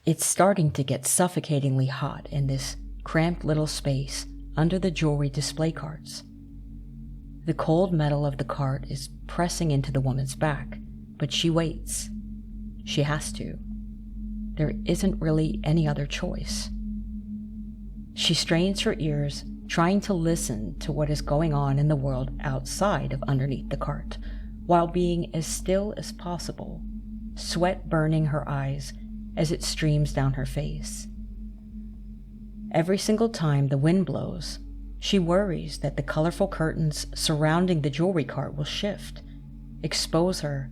It's starting to get suffocatingly hot in this cramped little space under the jewelry display carts. The cold metal of the cart is pressing into the woman's back, but she waits. She has to. There isn't really any other choice. She strains her ears, trying to listen to what is going on in the world outside of underneath the cart, while being as still as possible, sweat burning her eyes as it streams down her face. Every single time the wind blows, she worries that the colorful curtains surrounding the jewelry cart will shift, expose her,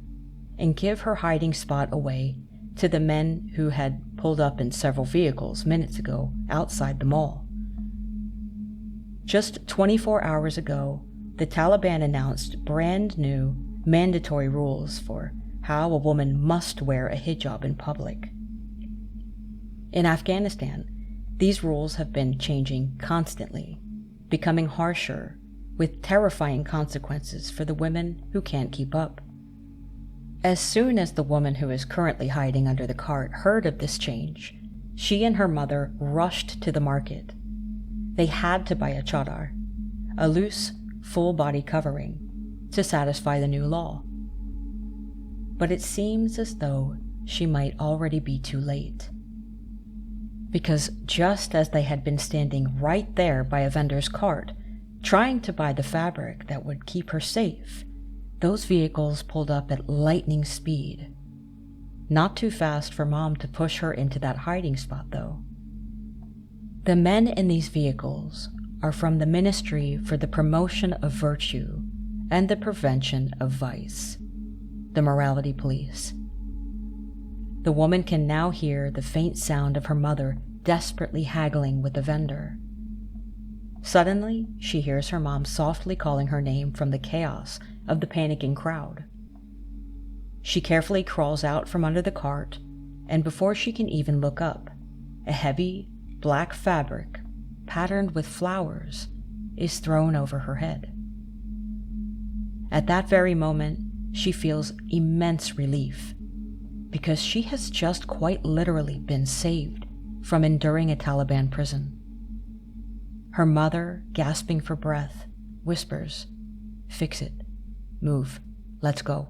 and give her hiding spot away to the men who had pulled up in several vehicles minutes ago outside the mall. Just 24 hours ago, the Taliban announced brand new mandatory rules for how a woman must wear a hijab in public. In Afghanistan, these rules have been changing constantly, becoming harsher, with terrifying consequences for the women who can't keep up. As soon as the woman who is currently hiding under the cart heard of this change, she and her mother rushed to the market. They had to buy a chadar, a loose, full-body covering, to satisfy the new law. But it seems as though she might already be too late. Because just as they had been standing right there by a vendor's cart, trying to buy the fabric that would keep her safe, those vehicles pulled up at lightning speed. Not too fast for Mom to push her into that hiding spot, though. The men in these vehicles are from the Ministry for the Promotion of Virtue and the Prevention of Vice, the morality police. The woman can now hear the faint sound of her mother desperately haggling with the vendor. Suddenly, she hears her mom softly calling her name from the chaos of the panicking crowd. She carefully crawls out from under the cart, and before she can even look up, a heavy, black fabric, patterned with flowers, is thrown over her head. At that very moment, she feels immense relief, because she has just quite literally been saved from enduring a Taliban prison. Her mother, gasping for breath, whispers, "Fix it. Move. Let's go."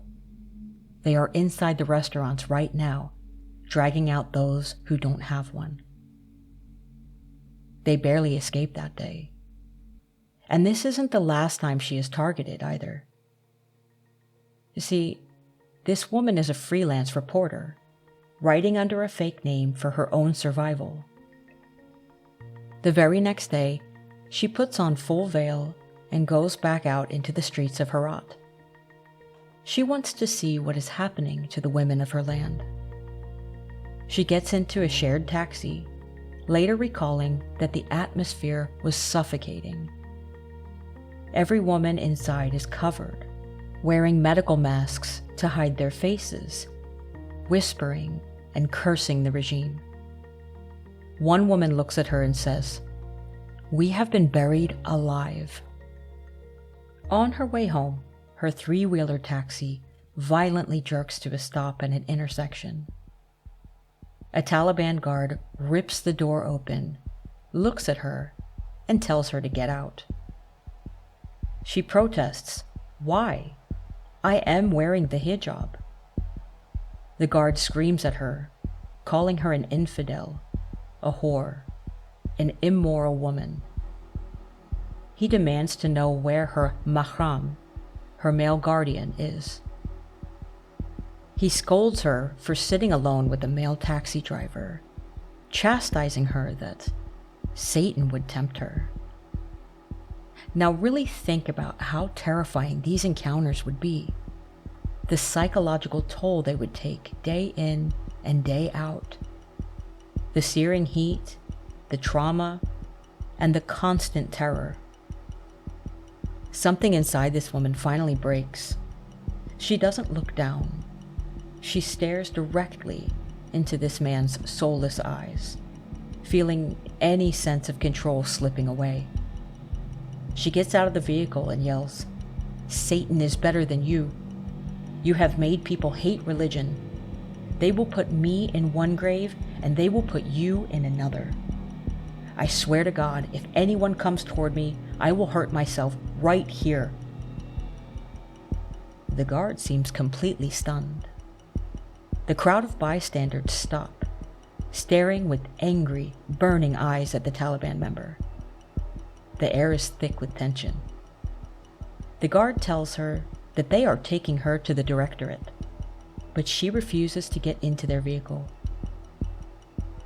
They are inside the restaurants right now, dragging out those who don't have one. They barely escaped that day. And this isn't the last time she is targeted either. You see, this woman is a freelance reporter, writing under a fake name for her own survival. The very next day, she puts on full veil and goes back out into the streets of Herat. She wants to see what is happening to the women of her land. She gets into a shared taxi, later recalling that the atmosphere was suffocating. Every woman inside is covered, wearing medical masks to hide their faces, whispering and cursing the regime. One woman looks at her and says, "We have been buried alive." On her way home, her three-wheeler taxi violently jerks to a stop at an intersection. A Taliban guard rips the door open, looks at her, and tells her to get out. She protests, "Why? I am wearing the hijab." The guard screams at her, calling her an infidel, a whore, an immoral woman. He demands to know where her mahram, her male guardian, is. He scolds her for sitting alone with a male taxi driver, chastising her that Satan would tempt her. Now really think about how terrifying these encounters would be, the psychological toll they would take day in and day out, the searing heat, the trauma, and the constant terror. Something inside this woman finally breaks. She doesn't look down. She stares directly into this man's soulless eyes, feeling any sense of control slipping away. She gets out of the vehicle and yells, "Satan is better than you. You have made people hate religion. They will put me in one grave and they will put you in another. I swear to God, if anyone comes toward me, I will hurt myself right here." The guard seems completely stunned. The crowd of bystanders stop, staring with angry, burning eyes at the Taliban member. The air is thick with tension. The guard tells her that they are taking her to the directorate, but she refuses to get into their vehicle.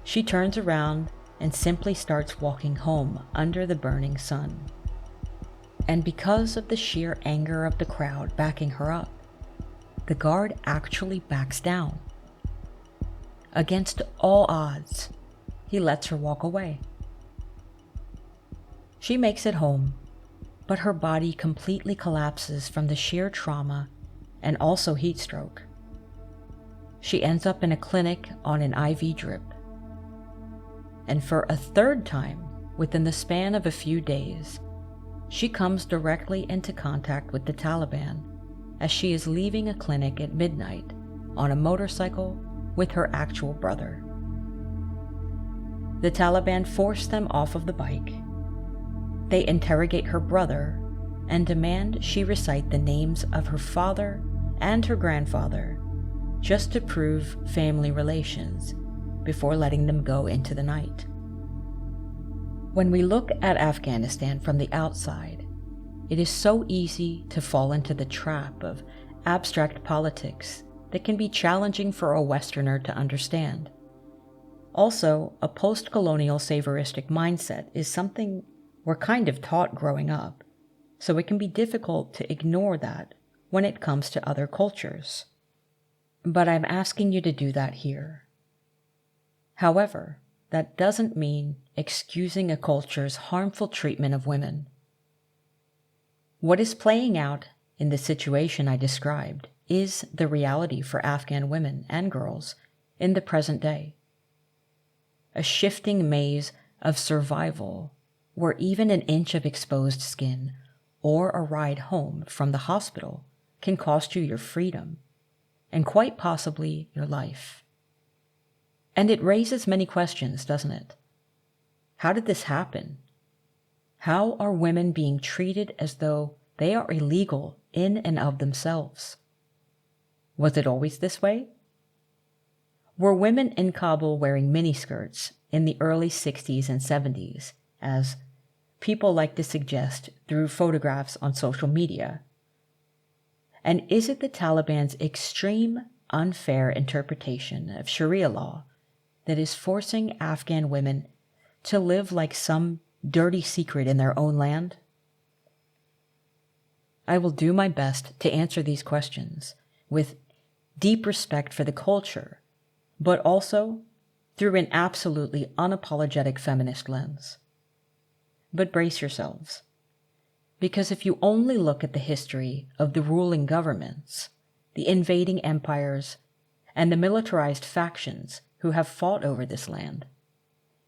She turns around and simply starts walking home under the burning sun. And because of the sheer anger of the crowd backing her up, the guard actually backs down. Against all odds, he lets her walk away. She makes it home, but her body completely collapses from the sheer trauma and also heat stroke. She ends up in a clinic on an IV drip. And for a third time, within the span of a few days, she comes directly into contact with the Taliban as she is leaving a clinic at midnight on a motorcycle with her actual brother. The Taliban force them off of the bike. They interrogate her brother and demand she recite the names of her father and her grandfather just to prove family relations before letting them go into the night. When we look at Afghanistan from the outside, it is so easy to fall into the trap of abstract politics that can be challenging for a Westerner to understand. Also, a post-colonial savioristic mindset is something we're kind of taught growing up, so it can be difficult to ignore that when it comes to other cultures. But I'm asking you to do that here. However, that doesn't mean excusing a culture's harmful treatment of women. What is playing out in the situation I described is the reality for Afghan women and girls in the present day. A shifting maze of survival where even an inch of exposed skin or a ride home from the hospital can cost you your freedom and quite possibly your life. And it raises many questions, doesn't it? How did this happen? How are women being treated as though they are illegal in and of themselves? Was it always this way? Were women in Kabul wearing miniskirts in the early 60s and 70s, as people like to suggest through photographs on social media? And is it the Taliban's extreme, unfair interpretation of Sharia law that is forcing Afghan women to live like some dirty secret in their own land? I will do my best to answer these questions with deep respect for the culture, but also through an absolutely unapologetic feminist lens. But brace yourselves, because if you only look at the history of the ruling governments, the invading empires, and the militarized factions who have fought over this land,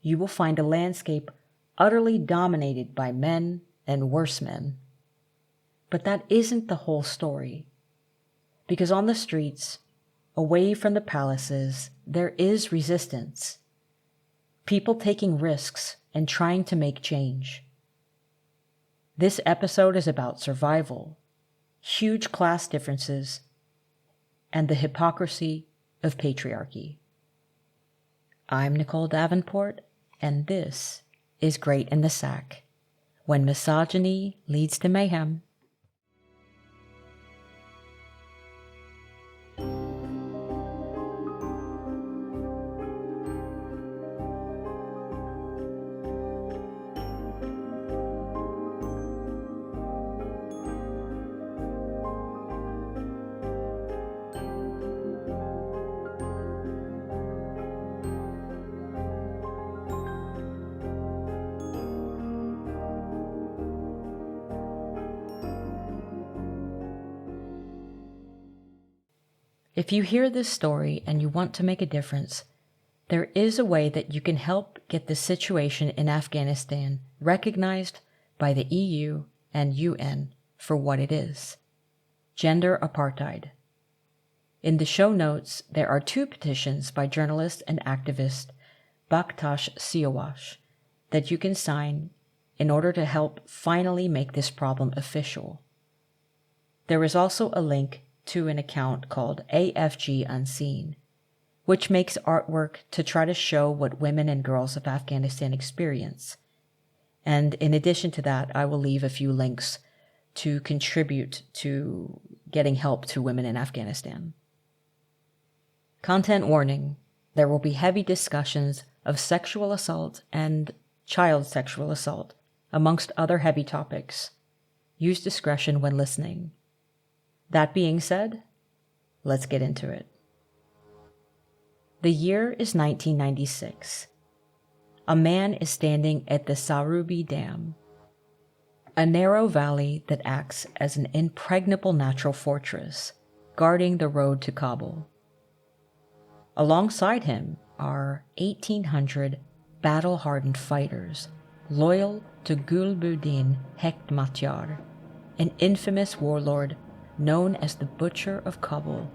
you will find a landscape utterly dominated by men and worse men. But that isn't the whole story, because on the streets, away from the palaces, there is resistance. People taking risks and trying to make change. This episode is about survival, huge class differences, and the hypocrisy of patriarchy. I'm Nicole Davenport, and this is Great in the Sack, when misogyny leads to mayhem. If you hear this story and you want to make a difference, there is a way that you can help get the situation in Afghanistan recognized by the EU and UN for what it is: gender apartheid. In the show notes, there are 2 petitions by journalist and activist Bakhtash Siawash that you can sign in order to help finally make this problem official. There is also a link to an account called AFG Unseen, which makes artwork to try to show what women and girls of Afghanistan experience. And in addition to that, I will leave a few links to contribute to getting help to women in Afghanistan. Content warning: there will be heavy discussions of sexual assault and child sexual assault, amongst other heavy topics. Use discretion when listening. That being said, let's get into it. The year is 1996. A man is standing at the Sarubi Dam, a narrow valley that acts as an impregnable natural fortress, guarding the road to Kabul. Alongside him are 1,800 battle-hardened fighters, loyal to Gulbuddin Hekmatyar, an infamous warlord known as the Butcher of Kabul.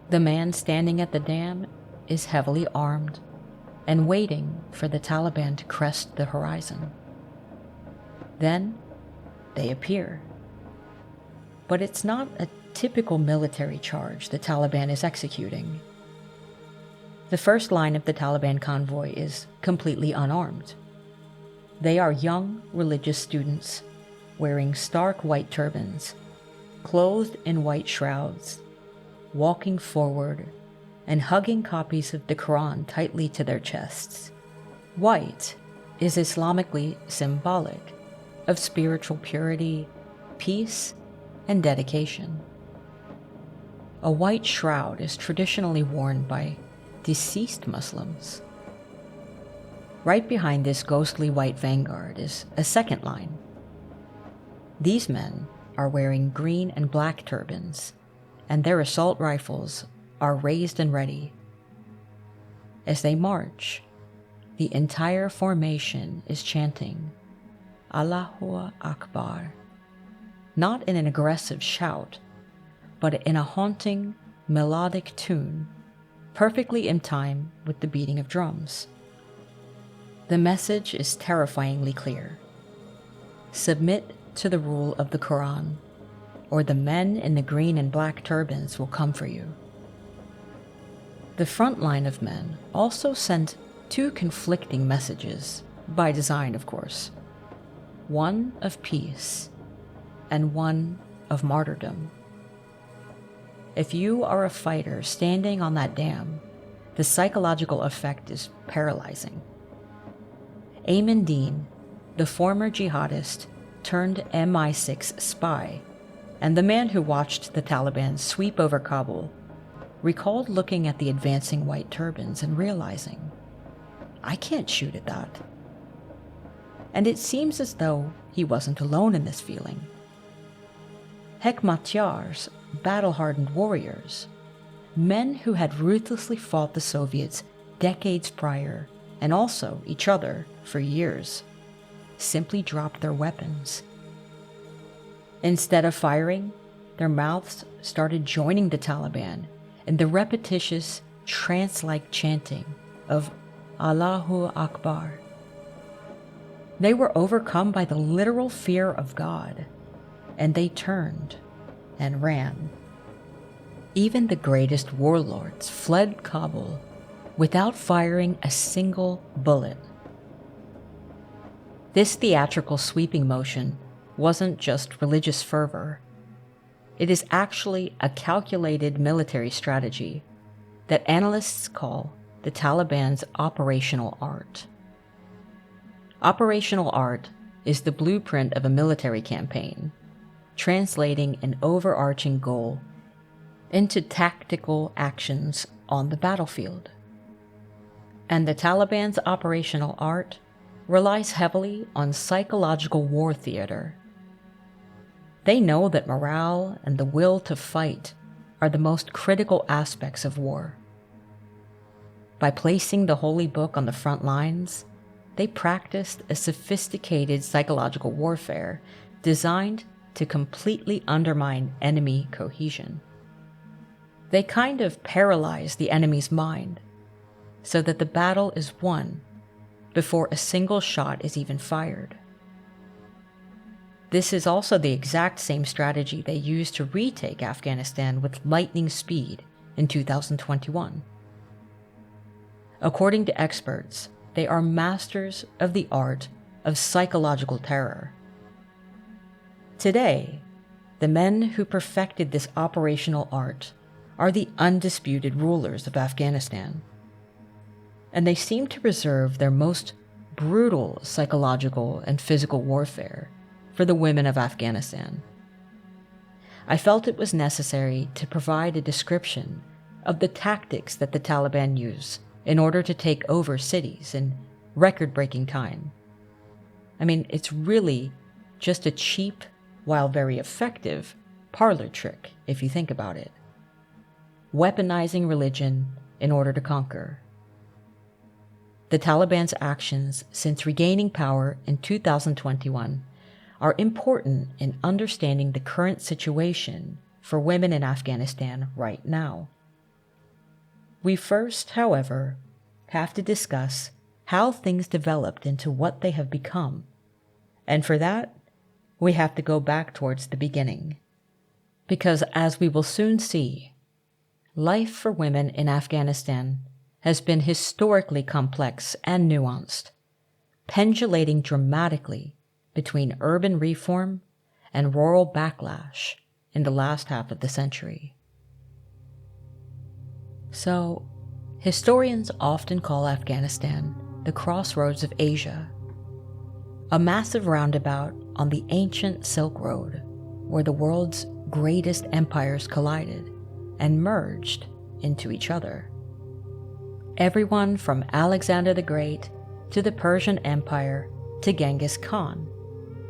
The man standing at the dam is heavily armed and waiting for the Taliban to crest the horizon. Then they appear. But it's not a typical military charge the Taliban is executing. The first line of the Taliban convoy is completely unarmed. They are young religious students wearing stark white turbans, clothed in white shrouds, walking forward and hugging copies of the Quran tightly to their chests. White is Islamically symbolic of spiritual purity, peace, and dedication. A white shroud is traditionally worn by deceased Muslims. Right behind this ghostly white vanguard is a second line. These men are wearing green and black turbans, and their assault rifles are raised and ready. As they march, the entire formation is chanting Allahu Akbar, not in an aggressive shout, but in a haunting, melodic tune, perfectly in time with the beating of drums. The message is terrifyingly clear. Submit to the rule of the Quran, or the men in the green and black turbans will come for you. The front line of men also sent two conflicting messages, by design, of course. One of peace, and one of martyrdom. If you are a fighter standing on that dam, the psychological effect is paralyzing. Ayman Dean, the former jihadist turned MI6 spy, and the man who watched the Taliban sweep over Kabul, recalled looking at the advancing white turbans and realizing, I can't shoot at that. And it seems as though he wasn't alone in this feeling. Hekmatyar's battle-hardened warriors, men who had ruthlessly fought the Soviets decades prior, and also each other for years, simply dropped their weapons. Instead of firing, their mouths started joining the Taliban in the repetitious, trance-like chanting of Allahu Akbar. They were overcome by the literal fear of God, and they turned and ran. Even the greatest warlords fled Kabul without firing a single bullet. This theatrical sweeping motion wasn't just religious fervor. It is actually a calculated military strategy that analysts call the Taliban's operational art. Operational art is the blueprint of a military campaign, translating an overarching goal into tactical actions on the battlefield. And the Taliban's operational art relies heavily on psychological war theater. They know that morale and the will to fight are the most critical aspects of war. By placing the holy book on the front lines, they practiced a sophisticated psychological warfare designed to completely undermine enemy cohesion. They kind of paralyzed the enemy's mind, so that the battle is won before a single shot is even fired. This is also the exact same strategy they used to retake Afghanistan with lightning speed in 2021. According to experts, they are masters of the art of psychological terror. Today, the men who perfected this operational art are the undisputed rulers of Afghanistan, and they seem to reserve their most brutal psychological and physical warfare for the women of Afghanistan. I felt it was necessary to provide a description of the tactics that the Taliban use in order to take over cities in record-breaking time. I mean, it's really just a cheap, while very effective, parlor trick, if you think about it. Weaponizing religion in order to conquer. The Taliban's actions since regaining power in 2021 are important in understanding the current situation for women in Afghanistan right now. We first, however, have to discuss how things developed into what they have become, and for that, we have to go back towards the beginning. Because as we will soon see, life for women in Afghanistan has been historically complex and nuanced, pendulating dramatically between urban reform and rural backlash in the last half of the century. So, historians often call Afghanistan the crossroads of Asia, a massive roundabout on the ancient Silk Road where the world's greatest empires collided and merged into each other. Everyone from Alexander the Great to the Persian Empire to Genghis Khan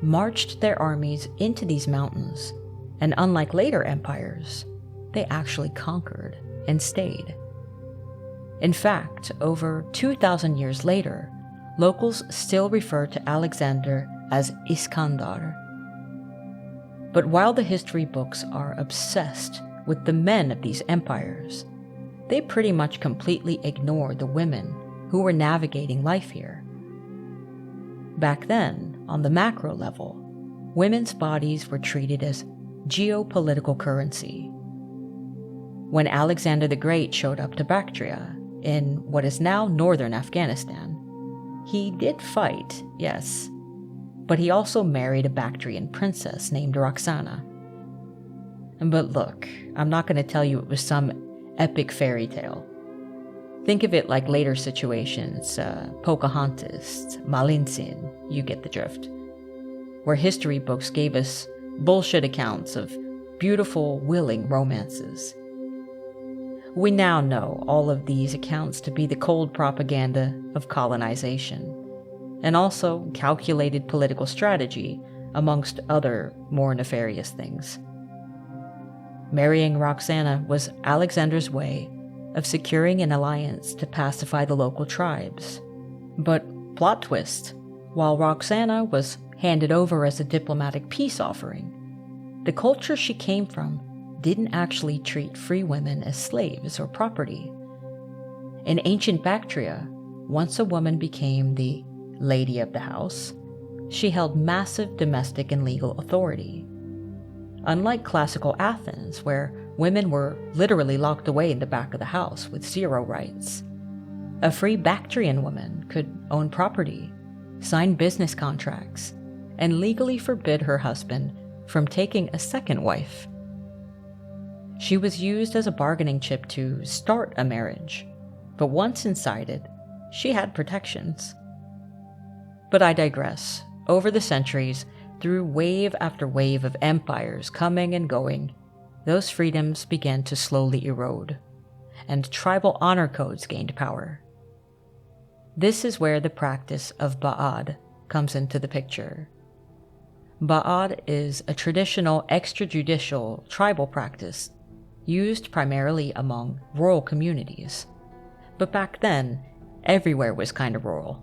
marched their armies into these mountains, and unlike later empires, they actually conquered and stayed. In fact, over 2,000 years later, locals still refer to Alexander as Iskandar. But while the history books are obsessed with the men of these empires, they pretty much completely ignore the women who were navigating life here. Back then, on the macro level, women's bodies were treated as geopolitical currency. When Alexander the Great showed up to Bactria, in what is now northern Afghanistan, he did fight, yes, but he also married a Bactrian princess named Roxana. But look, I'm not going to tell you it was some epic fairy tale. Think of it like later situations, Pocahontas, Malintzin, you get the drift, where history books gave us bullshit accounts of beautiful, willing romances. We now know all of these accounts to be the cold propaganda of colonization, and also calculated political strategy, amongst other more nefarious things. Marrying Roxana was Alexander's way of securing an alliance to pacify the local tribes. But, plot twist, while Roxana was handed over as a diplomatic peace offering, the culture she came from didn't actually treat free women as slaves or property. In ancient Bactria, once a woman became the lady of the house, she held massive domestic and legal authority. Unlike classical Athens, where women were literally locked away in the back of the house with zero rights, a free Bactrian woman could own property, sign business contracts, and legally forbid her husband from taking a second wife. She was used as a bargaining chip to start a marriage, but once inside it, she had protections. But I digress. Over the centuries, through wave after wave of empires coming and going, those freedoms began to slowly erode, and tribal honor codes gained power. This is where the practice of Ba'ad comes into the picture. Ba'ad is a traditional extrajudicial tribal practice used primarily among rural communities. But back then, everywhere was kind of rural.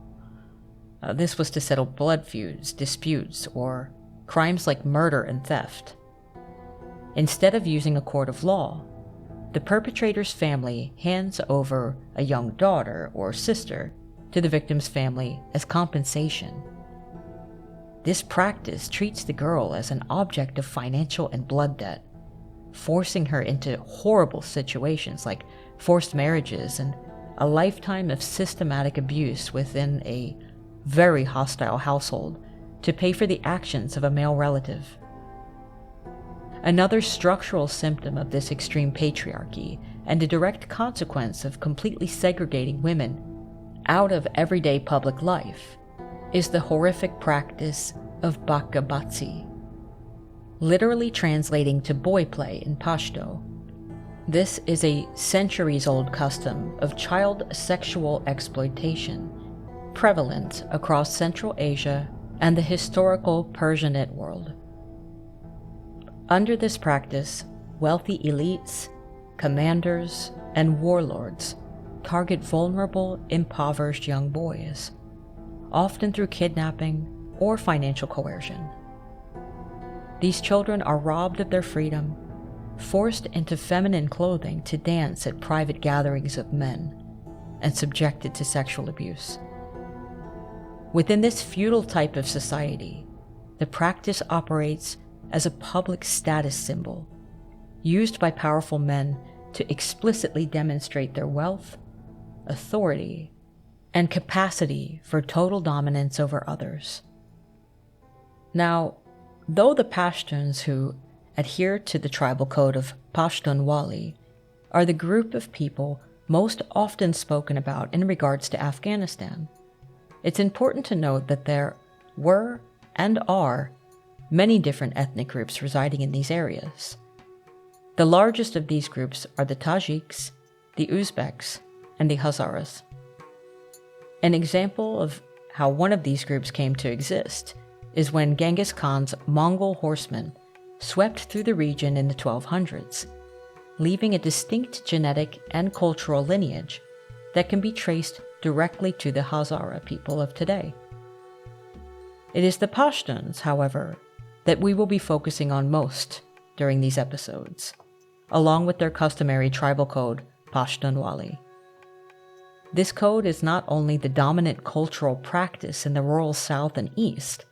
This was to settle blood feuds, disputes, or crimes like murder and theft. Instead of using a court of law, the perpetrator's family hands over a young daughter or sister to the victim's family as compensation. This practice treats the girl as an object of financial and blood debt, forcing her into horrible situations like forced marriages and a lifetime of systematic abuse within a very hostile household to pay for the actions of a male relative. Another structural symptom of this extreme patriarchy, and a direct consequence of completely segregating women out of everyday public life, is the horrific practice of bakabatsi, literally translating to boy play in Pashto. This is a centuries-old custom of child sexual exploitation, prevalent across Central Asia and the historical Persianate world. Under this practice, wealthy elites, commanders, and warlords target vulnerable, impoverished young boys, often through kidnapping or financial coercion. These children are robbed of their freedom, forced into feminine clothing to dance at private gatherings of men, and subjected to sexual abuse. Within this feudal type of society, the practice operates as a public status symbol, used by powerful men to explicitly demonstrate their wealth, authority, and capacity for total dominance over others. Now, though the Pashtuns who adhere to the tribal code of Pashtunwali are the group of people most often spoken about in regards to Afghanistan, it's important to note that there were and are many different ethnic groups residing in these areas. The largest of these groups are the Tajiks, the Uzbeks, and the Hazaras. An example of how one of these groups came to exist is when Genghis Khan's Mongol horsemen swept through the region in the 1200s, leaving a distinct genetic and cultural lineage that can be traced directly to the Hazara people of today. It is the Pashtuns, however, that we will be focusing on most during these episodes, along with their customary tribal code, Pashtunwali. This code is not only the dominant cultural practice in the rural South and East,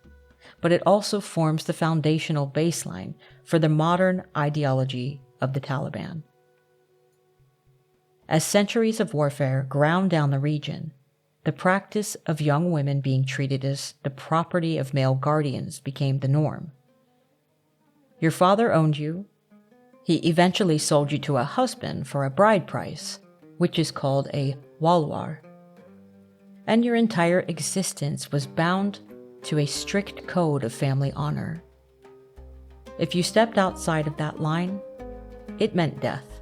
but it also forms the foundational baseline for the modern ideology of the Taliban. As centuries of warfare ground down the region, the practice of young women being treated as the property of male guardians became the norm. Your father owned you. He eventually sold you to a husband for a bride price, which is called a walwar. And your entire existence was bound to a strict code of family honor. If you stepped outside of that line, it meant death.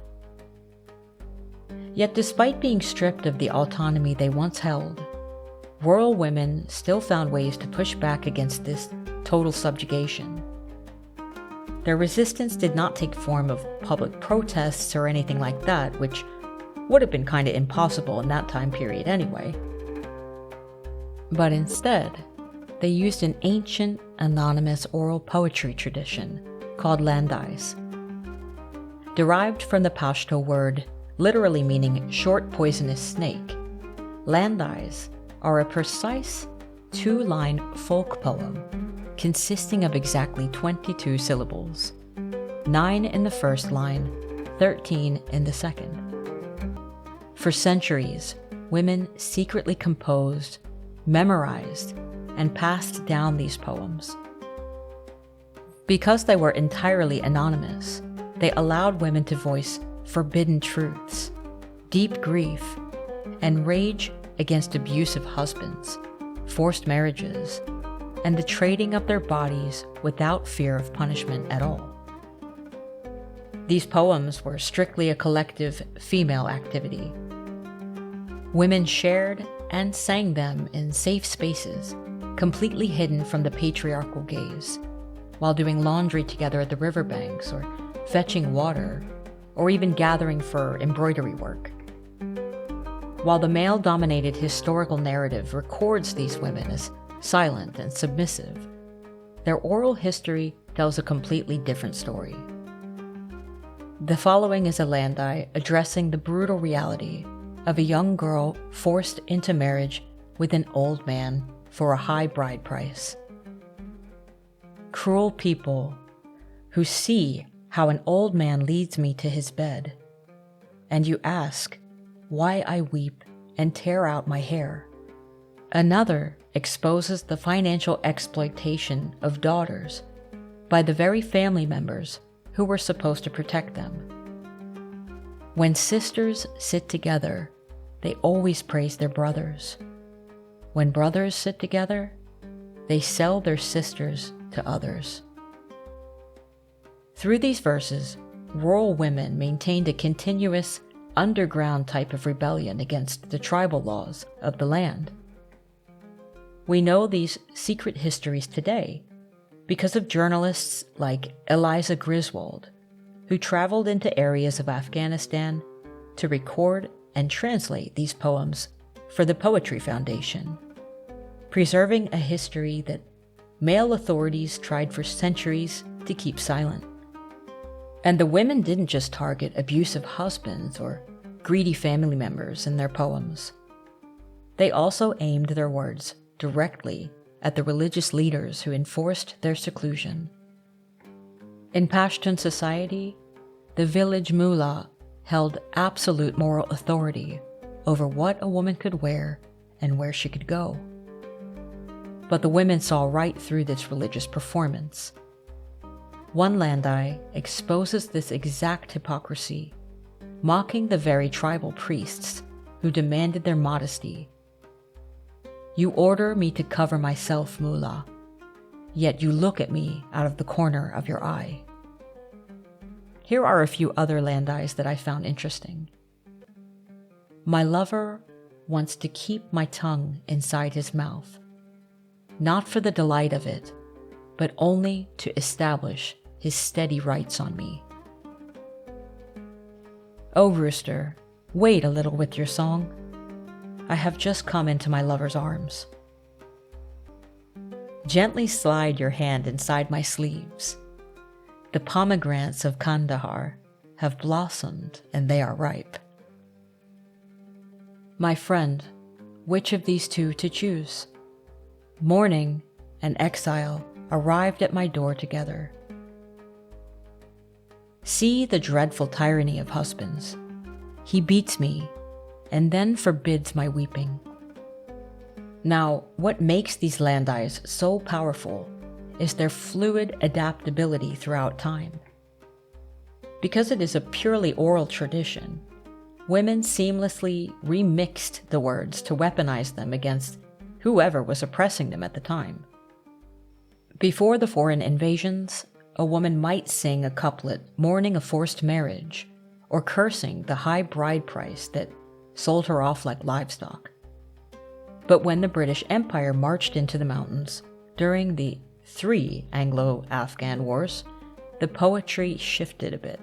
Yet despite being stripped of the autonomy they once held, rural women still found ways to push back against this total subjugation. Their resistance did not take form of public protests or anything like that, which would have been kind of impossible in that time period anyway. But instead, they used an ancient, anonymous oral poetry tradition called landais. Derived from the Pashto word literally meaning short poisonous snake, landais are a precise two-line folk poem consisting of exactly 22 syllables, 9 in the first line, 13 in the second. For centuries, women secretly composed, memorized, and passed down these poems. Because they were entirely anonymous, they allowed women to voice forbidden truths, deep grief, and rage against abusive husbands, forced marriages, and the trading of their bodies without fear of punishment at all. These poems were strictly a collective female activity. Women shared and sang them in safe spaces, completely hidden from the patriarchal gaze, while doing laundry together at the riverbanks, or fetching water, or even gathering for embroidery work. While the male-dominated historical narrative records these women as silent and submissive, their oral history tells a completely different story. The following is a landai addressing the brutal reality of a young girl forced into marriage with an old man for a high bride price. Cruel people who see how an old man leads me to his bed, and you ask why I weep and tear out my hair. Another exposes the financial exploitation of daughters by the very family members who were supposed to protect them. When sisters sit together, they always praise their brothers. When brothers sit together, they sell their sisters to others. Through these verses, rural women maintained a continuous underground type of rebellion against the tribal laws of the land. We know these secret histories today because of journalists like Eliza Griswold, who traveled into areas of Afghanistan to record and translate these poems for the Poetry Foundation, preserving a history that male authorities tried for centuries to keep silent. And the women didn't just target abusive husbands or greedy family members in their poems. They also aimed their words directly at the religious leaders who enforced their seclusion. In Pashtun society, the village mullah held absolute moral authority over what a woman could wear and where she could go. But the women saw right through this religious performance. One landai exposes this exact hypocrisy, mocking the very tribal priests who demanded their modesty. You order me to cover myself, mullah, yet you look at me out of the corner of your eye. Here are a few other landais that I found interesting. My lover wants to keep my tongue inside his mouth, not for the delight of it, but only to establish his steady rights on me. Oh, rooster, wait a little with your song. I have just come into my lover's arms. Gently slide your hand inside my sleeves. The pomegranates of Kandahar have blossomed and they are ripe. My friend, which of these two to choose? Mourning and exile arrived at my door together. See the dreadful tyranny of husbands. He beats me and then forbids my weeping. Now, what makes these landais so powerful is their fluid adaptability throughout time. Because it is a purely oral tradition, women seamlessly remixed the words to weaponize them against whoever was oppressing them at the time. Before the foreign invasions, a woman might sing a couplet mourning a forced marriage or cursing the high bride price that sold her off like livestock. But when the British Empire marched into the mountains during the 3 Anglo-Afghan wars, the poetry shifted a bit.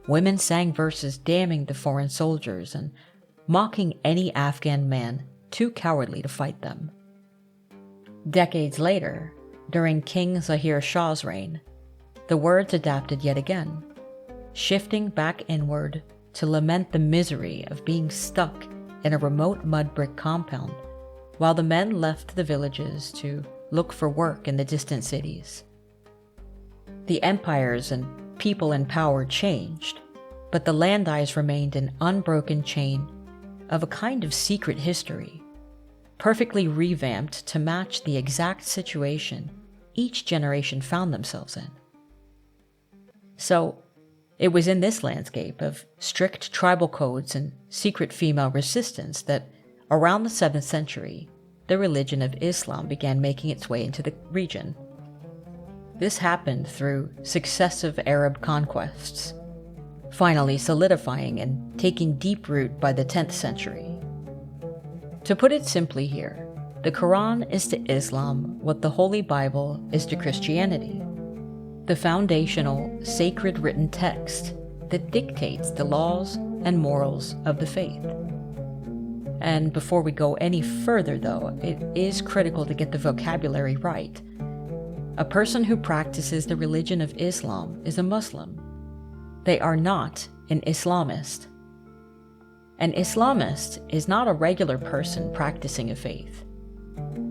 Women sang verses damning the foreign soldiers and mocking any Afghan man too cowardly to fight them. Decades later, during King Zahir Shah's reign, the words adapted yet again, shifting back inward to lament the misery of being stuck in a remote mud brick compound while the men left the villages to look for work in the distant cities. The empires and people in power changed, but the landais remained an unbroken chain of a kind of secret history, perfectly revamped to match the exact situation each generation found themselves in. So, it was in this landscape of strict tribal codes and secret female resistance that, around the 7th century, the religion of Islam began making its way into the region. This happened through successive Arab conquests, finally solidifying and taking deep root by the 10th century. To put it simply here, the Quran is to Islam what the Holy Bible is to Christianity, the foundational, sacred written text that dictates the laws and morals of the faith. And before we go any further, though, it is critical to get the vocabulary right. A person who practices the religion of Islam is a Muslim. they are not an Islamist. An Islamist is not a regular person practicing a faith.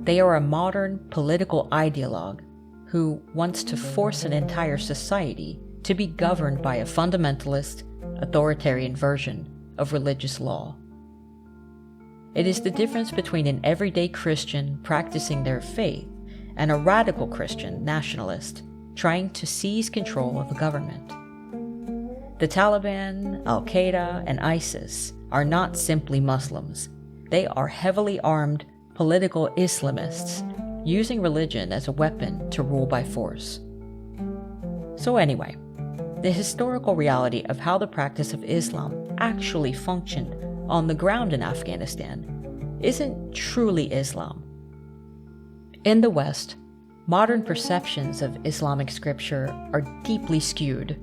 They are a modern political ideologue who wants to force an entire society to be governed by a fundamentalist, authoritarian version of religious law. It is the difference between an everyday Christian practicing their faith and a radical Christian nationalist trying to seize control of a government. The Taliban, Al-Qaeda, and ISIS are not simply Muslims. They are heavily armed political Islamists using religion as a weapon to rule by force. So anyway, the historical reality of how the practice of Islam actually functioned on the ground in Afghanistan isn't truly Islam. In the West, modern perceptions of Islamic scripture are deeply skewed.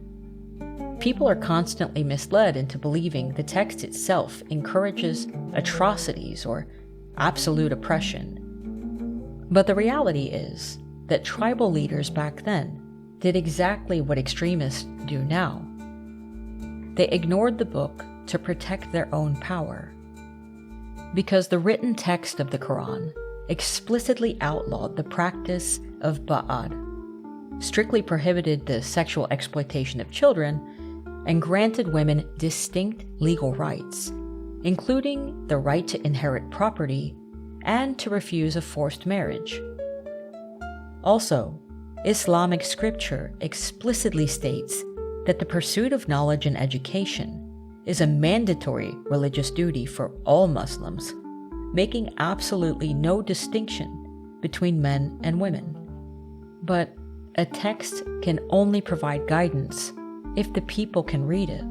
People are constantly misled into believing the text itself encourages atrocities or absolute oppression. But the reality is that tribal leaders back then did exactly what extremists do now. They ignored the book to protect their own power. Because the written text of the Quran explicitly outlawed the practice of ba'ad, strictly prohibited the sexual exploitation of children, and granted women distinct legal rights, including the right to inherit property and to refuse a forced marriage. Also, Islamic scripture explicitly states that the pursuit of knowledge and education is a mandatory religious duty for all Muslims, making absolutely no distinction between men and women. But a text can only provide guidance if the people can read it.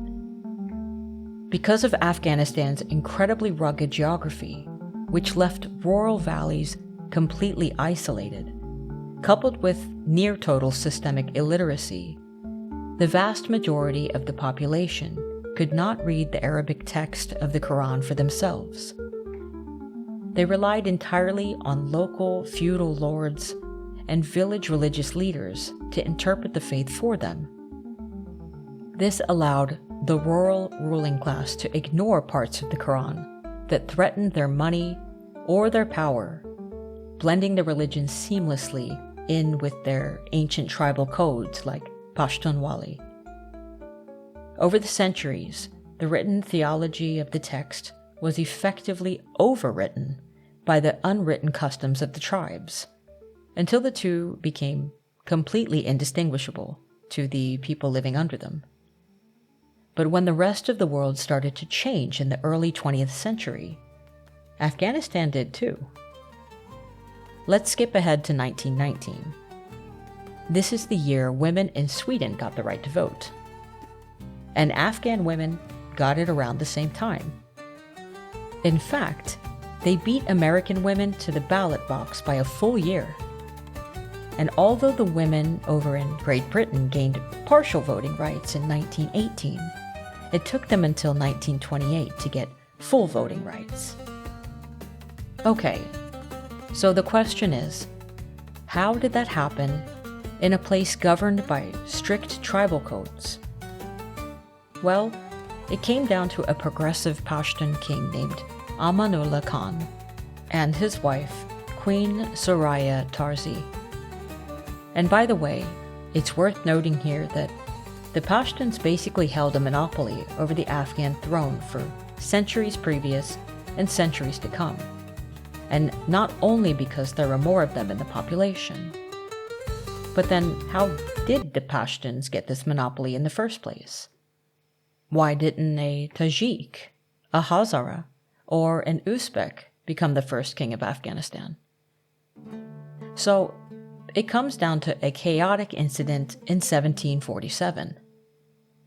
Because of Afghanistan's incredibly rugged geography, which left rural valleys completely isolated, coupled with near-total systemic illiteracy, the vast majority of the population could not read the Arabic text of the Quran for themselves. They relied entirely on local feudal lords and village religious leaders to interpret the faith for them. This allowed the rural ruling class to ignore parts of the Quran that threatened their money or their power, blending the religions seamlessly in with their ancient tribal codes like Pashtunwali. Over the centuries, the written theology of the text was effectively overwritten by the unwritten customs of the tribes, until the two became completely indistinguishable to the people living under them. But when the rest of the world started to change in the early 20th century, Afghanistan did too. Let's skip ahead to 1919. This is the year women in Sweden got the right to vote. And Afghan women got it around the same time. In fact, they beat American women to the ballot box by a full year. And although the women over in Great Britain gained partial voting rights in 1918, it took them until 1928 to get full voting rights. Okay, so the question is, how did that happen in a place governed by strict tribal codes? Well, it came down to a progressive Pashtun king named Amanullah Khan and his wife, Queen Soraya Tarzi. And by the way, it's worth noting here that the Pashtuns basically held a monopoly over the Afghan throne for centuries previous and centuries to come. And not only because there are more of them in the population. But then how did the Pashtuns get this monopoly in the first place? Why didn't a Tajik, a Hazara, or an Uzbek become the first king of Afghanistan? So, it comes down to a chaotic incident in 1747.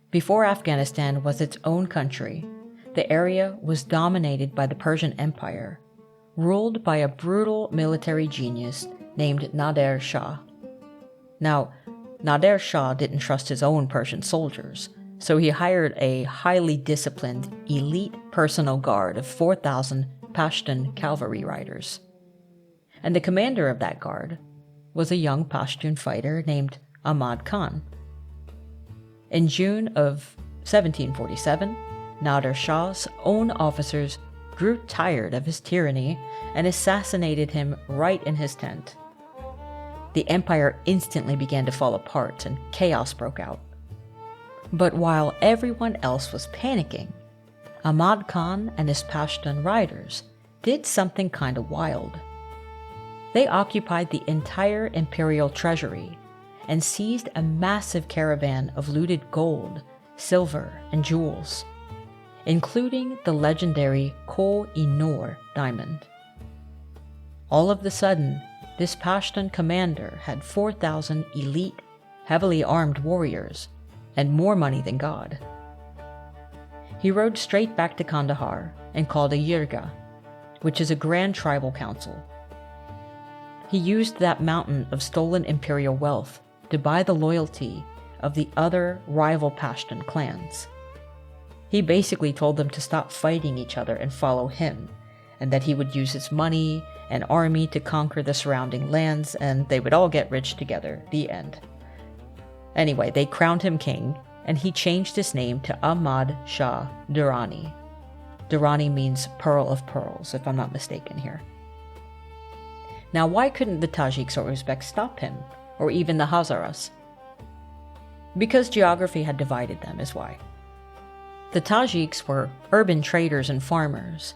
Before Afghanistan was its own country, the area was dominated by the Persian Empire, ruled by a brutal military genius named Nader Shah. Now, Nader Shah didn't trust his own Persian soldiers, so he hired a highly disciplined, elite personal guard of 4,000 Pashtun cavalry riders. And the commander of that guard was a young Pashtun fighter named Ahmad Khan. In June of 1747, Nader Shah's own officers grew tired of his tyranny and assassinated him right in his tent. The empire instantly began to fall apart and chaos broke out. But while everyone else was panicking, Ahmad Khan and his Pashtun riders did something kind of wild. They occupied the entire imperial treasury and seized a massive caravan of looted gold, silver, and jewels, including the legendary Koh-i-Noor diamond. All of a sudden, this Pashtun commander had 4,000 elite, heavily armed warriors and more money than God. He rode straight back to Kandahar and called a yirga, which is a grand tribal council. He used that mountain of stolen imperial wealth to buy the loyalty of the other rival Pashtun clans. He basically told them to stop fighting each other and follow him, and that he would use his money and army to conquer the surrounding lands, and they would all get rich together. The end. Anyway, they crowned him king, and he changed his name to Ahmad Shah Durrani. Durrani means pearl of pearls, if I'm not mistaken here. Now, why couldn't the Tajiks or Uzbeks stop him, or even the Hazaras? Because geography had divided them, is why. The Tajiks were urban traders and farmers.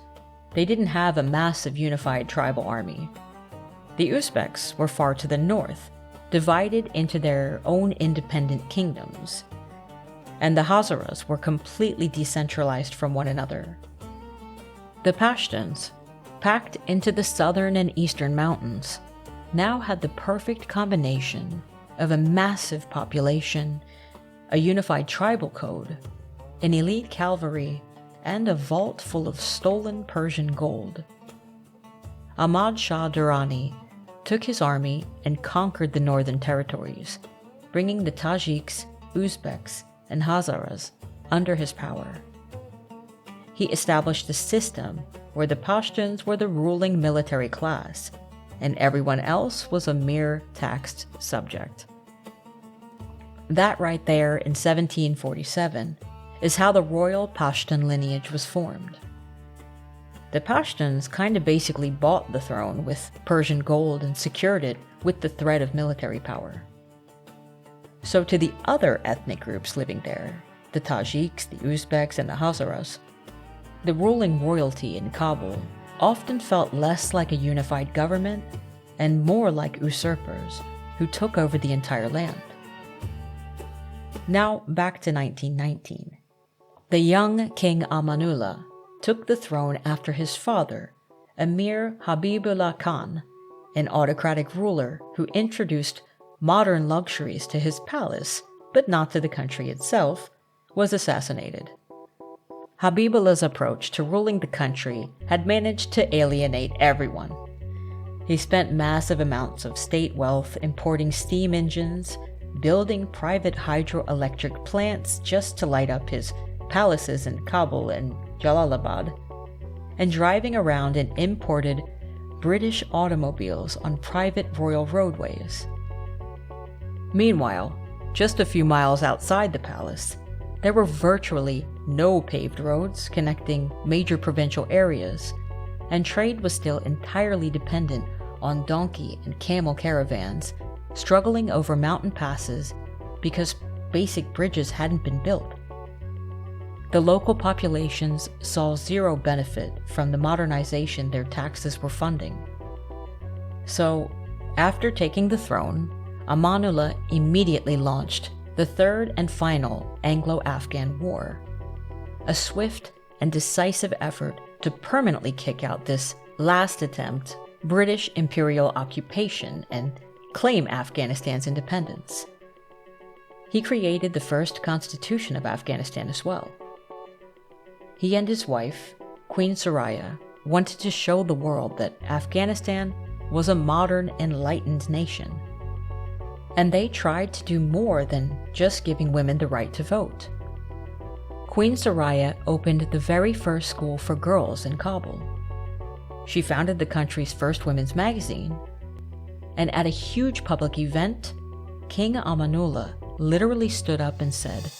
They didn't have a massive unified tribal army. The Uzbeks were far to the north, divided into their own independent kingdoms. And the Hazaras were completely decentralized from one another. The Pashtuns, packed into the southern and eastern mountains, now had the perfect combination of a massive population, a unified tribal code, an elite cavalry, and a vault full of stolen Persian gold. Ahmad Shah Durrani took his army and conquered the northern territories, bringing the Tajiks, Uzbeks, and Hazaras under his power. He established a system where the Pashtuns were the ruling military class, and everyone else was a mere taxed subject. That right there in 1747 is how the royal Pashtun lineage was formed. The Pashtuns kind of basically bought the throne with Persian gold and secured it with the threat of military power. So to the other ethnic groups living there, the Tajiks, the Uzbeks, and the Hazaras, the ruling royalty in Kabul often felt less like a unified government and more like usurpers who took over the entire land. Now back to 1919. The young King Amanullah took the throne after his father, Emir Habibullah Khan, an autocratic ruler who introduced modern luxuries to his palace, but not to the country itself, was assassinated. Habibullah's approach to ruling the country had managed to alienate everyone. He spent massive amounts of state wealth importing steam engines, building private hydroelectric plants just to light up his palaces in Kabul and Jalalabad, and driving around in imported British automobiles on private royal roadways. Meanwhile, just a few miles outside the palace, there were virtually no paved roads connecting major provincial areas, and trade was still entirely dependent on donkey and camel caravans struggling over mountain passes because basic bridges hadn't been built. The local populations saw zero benefit from the modernization their taxes were funding. So, after taking the throne, Amanullah immediately launched the third and final Anglo-Afghan War, a swift and decisive effort to permanently kick out this last attempt British imperial occupation and claim Afghanistan's independence. He created the first constitution of Afghanistan as well. He and his wife, Queen Soraya, wanted to show the world that Afghanistan was a modern, enlightened nation. And they tried to do more than just giving women the right to vote. Queen Soraya opened the very first school for girls in Kabul. She founded the country's first women's magazine, and at a huge public event, King Amanullah literally stood up and said,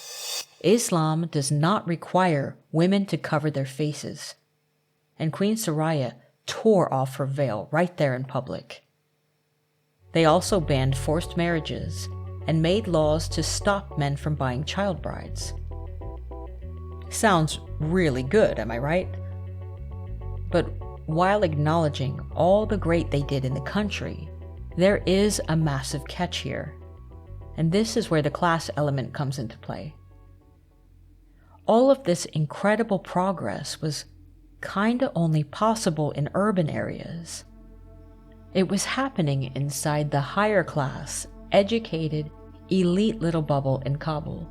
"Islam does not require women to cover their faces." And Queen Soraya tore off her veil right there in public. They also banned forced marriages and made laws to stop men from buying child brides. Sounds really good, am I right? But while acknowledging all the great they did in the country, there is a massive catch here, and this is where the class element comes into play. All of this incredible progress was kinda only possible in urban areas. It was happening inside the higher class, educated, elite little bubble in Kabul.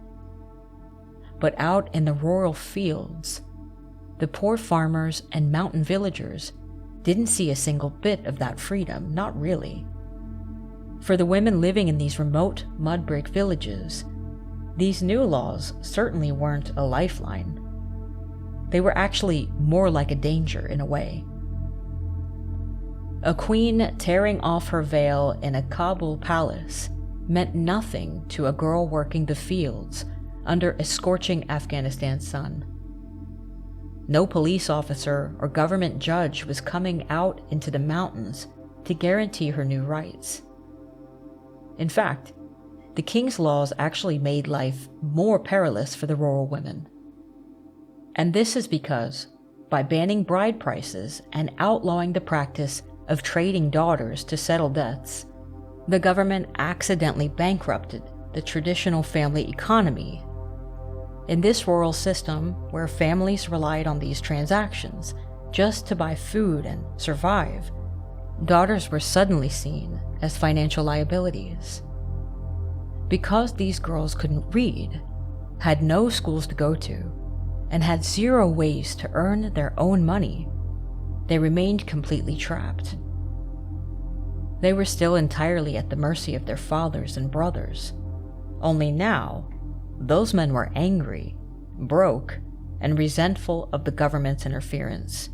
But out in the rural fields, the poor farmers and mountain villagers didn't see a single bit of that freedom, not really. For the women living in these remote mud brick villages, these new laws certainly weren't a lifeline. They were actually more like a danger in a way. A queen tearing off her veil in a Kabul palace meant nothing to a girl working the fields under a scorching Afghanistan sun. No police officer or government judge was coming out into the mountains to guarantee her new rights. In fact, the king's laws actually made life more perilous for the rural women. And this is because, by banning bride prices and outlawing the practice of trading daughters to settle debts, the government accidentally bankrupted the traditional family economy. In this rural system, where families relied on these transactions just to buy food and survive, daughters were suddenly seen as financial liabilities. Because these girls couldn't read, had no schools to go to, and had zero ways to earn their own money, they remained completely trapped. They were still entirely at the mercy of their fathers and brothers. Only now, those men were angry, broke, and resentful of the government's interference.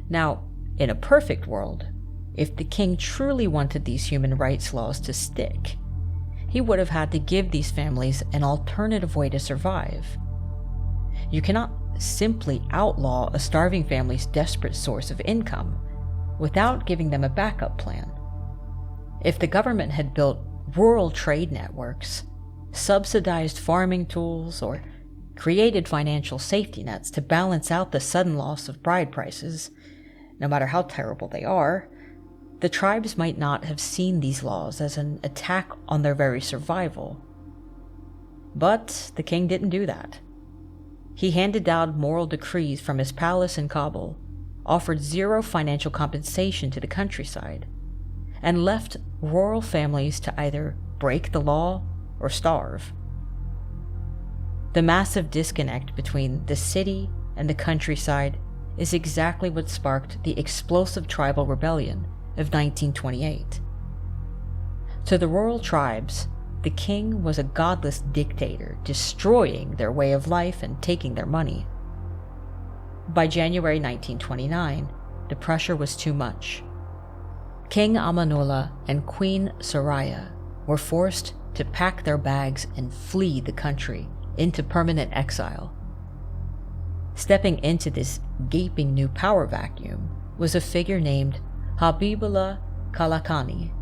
Now, in a perfect world, if the king truly wanted these human rights laws to stick, he would have had to give these families an alternative way to survive. You cannot simply outlaw a starving family's desperate source of income without giving them a backup plan. If the government had built rural trade networks, subsidized farming tools, or created financial safety nets to balance out the sudden loss of bride prices, no matter how terrible they are, the tribes might not have seen these laws as an attack on their very survival. But the king didn't do that. He handed down moral decrees from his palace in Kabul, offered zero financial compensation to the countryside, and left rural families to either break the law or starve. The massive disconnect between the city and the countryside is exactly what sparked the explosive tribal rebellion of 1928. To the rural tribes, the king was a godless dictator, destroying their way of life and taking their money. By January 1929, the pressure was too much. King Amanullah and Queen Soraya were forced to pack their bags and flee the country into permanent exile. Stepping into this gaping new power vacuum was a figure named Habibullah Kalakani,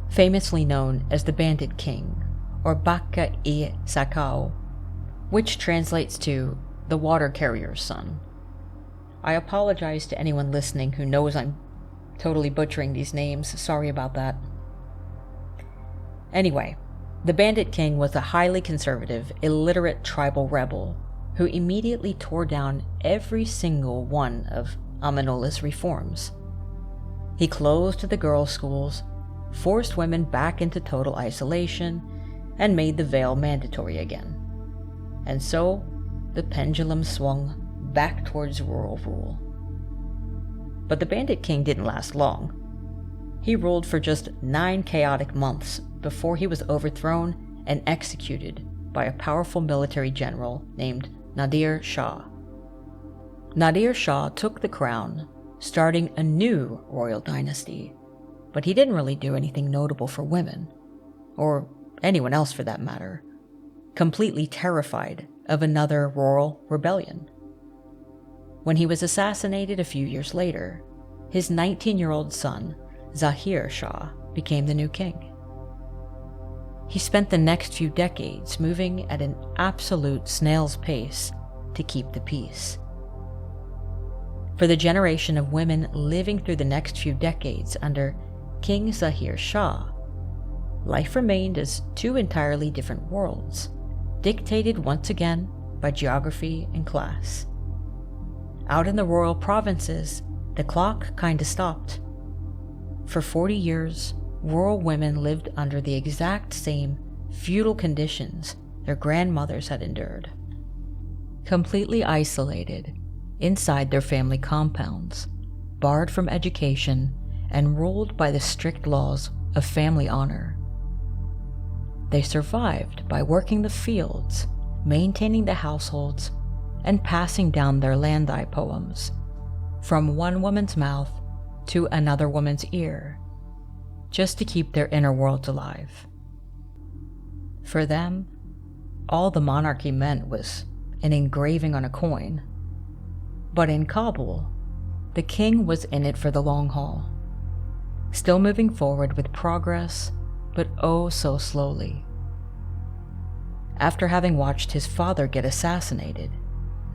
famously known as the Bandit King, or Bakka-e-Sakao, which translates to the water carrier's son. I apologize to anyone listening who knows I'm totally butchering these names. Sorry about that. Anyway, the Bandit King was a highly conservative, illiterate tribal rebel who immediately tore down every single one of Amanullah's reforms. He closed the girls' schools, forced women back into total isolation, and made the veil mandatory again. And so, the pendulum swung back towards rural rule. But the Bandit King didn't last long. He ruled for just 9 chaotic months before he was overthrown and executed by a powerful military general named Nadir Shah. Nadir Shah took the crown, starting a new royal dynasty, but he didn't really do anything notable for women, or anyone else for that matter, completely terrified of another rural rebellion. When he was assassinated a few years later, his 19-year-old son, Zahir Shah, became the new king. He spent the next few decades moving at an absolute snail's pace to keep the peace. For the generation of women living through the next few decades under King Zahir Shah, life remained as two entirely different worlds, dictated once again by geography and class. Out in the royal provinces, the clock kinda stopped. For 40 years, rural women lived under the exact same feudal conditions their grandmothers had endured. Completely isolated inside their family compounds, barred from education, and ruled by the strict laws of family honor. They survived by working the fields, maintaining the households, and passing down their landai poems from one woman's mouth to another woman's ear, just to keep their inner worlds alive. For them, all the monarchy meant was an engraving on a coin. But in Kabul, the king was in it for the long haul, still moving forward with progress, but oh so slowly. After having watched his father get assassinated,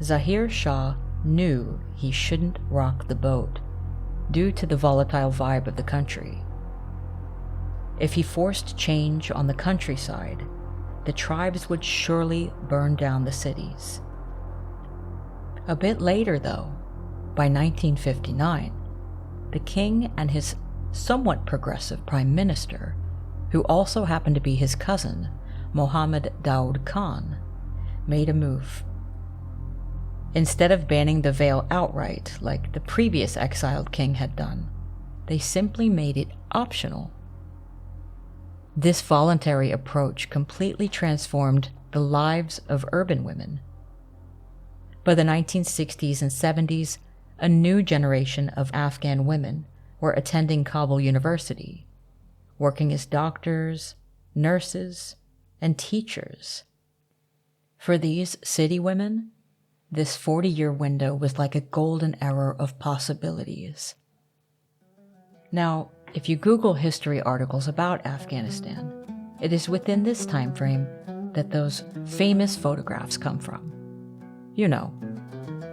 Zahir Shah knew he shouldn't rock the boat due to the volatile vibe of the country. If he forced change on the countryside, the tribes would surely burn down the cities. A bit later, though, by 1959, the king and his somewhat progressive prime minister, who also happened to be his cousin, Mohammed Daoud Khan, made a move. Instead of banning the veil outright like the previous exiled king had done, they simply made it optional. This voluntary approach completely transformed the lives of urban women. By the 1960s and 70s, a new generation of Afghan women were attending Kabul University, working as doctors, nurses, and teachers. For these city women, this 40-year window was like a golden era of possibilities. Now, if you Google history articles about Afghanistan, it is within this time frame that those famous photographs come from. You know,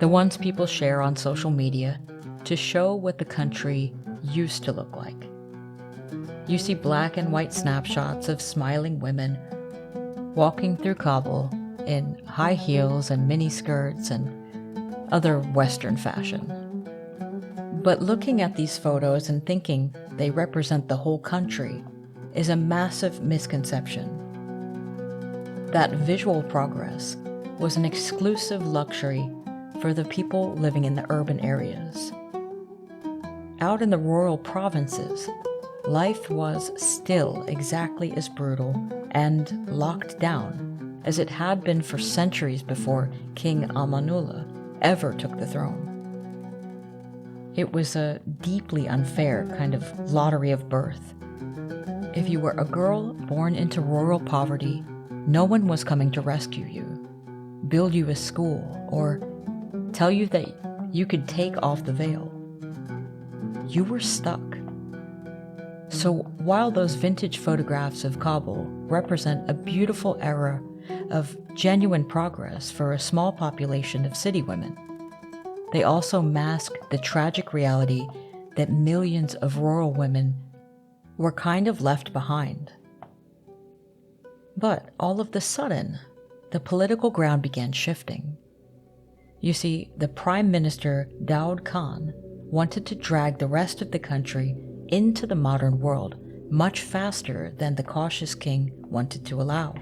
the ones people share on social media to show what the country used to look like. You see black and white snapshots of smiling women walking through Kabul in high heels and mini skirts and other Western fashion. But looking at these photos and thinking they represent the whole country is a massive misconception. That visual progress was an exclusive luxury for the people living in the urban areas. Out in the rural provinces, life was still exactly as brutal and locked down as it had been for centuries before King Amanullah ever took the throne. It was a deeply unfair kind of lottery of birth. If you were a girl born into rural poverty, no one was coming to rescue you, build you a school, or tell you that you could take off the veil. You were stuck. So while those vintage photographs of Kabul represent a beautiful era of genuine progress for a small population of city women, they also mask the tragic reality that millions of rural women were kind of left behind. But all of the sudden, the political ground began shifting. You see, the Prime Minister Daoud Khan wanted to drag the rest of the country into the modern world much faster than the cautious king wanted to allow.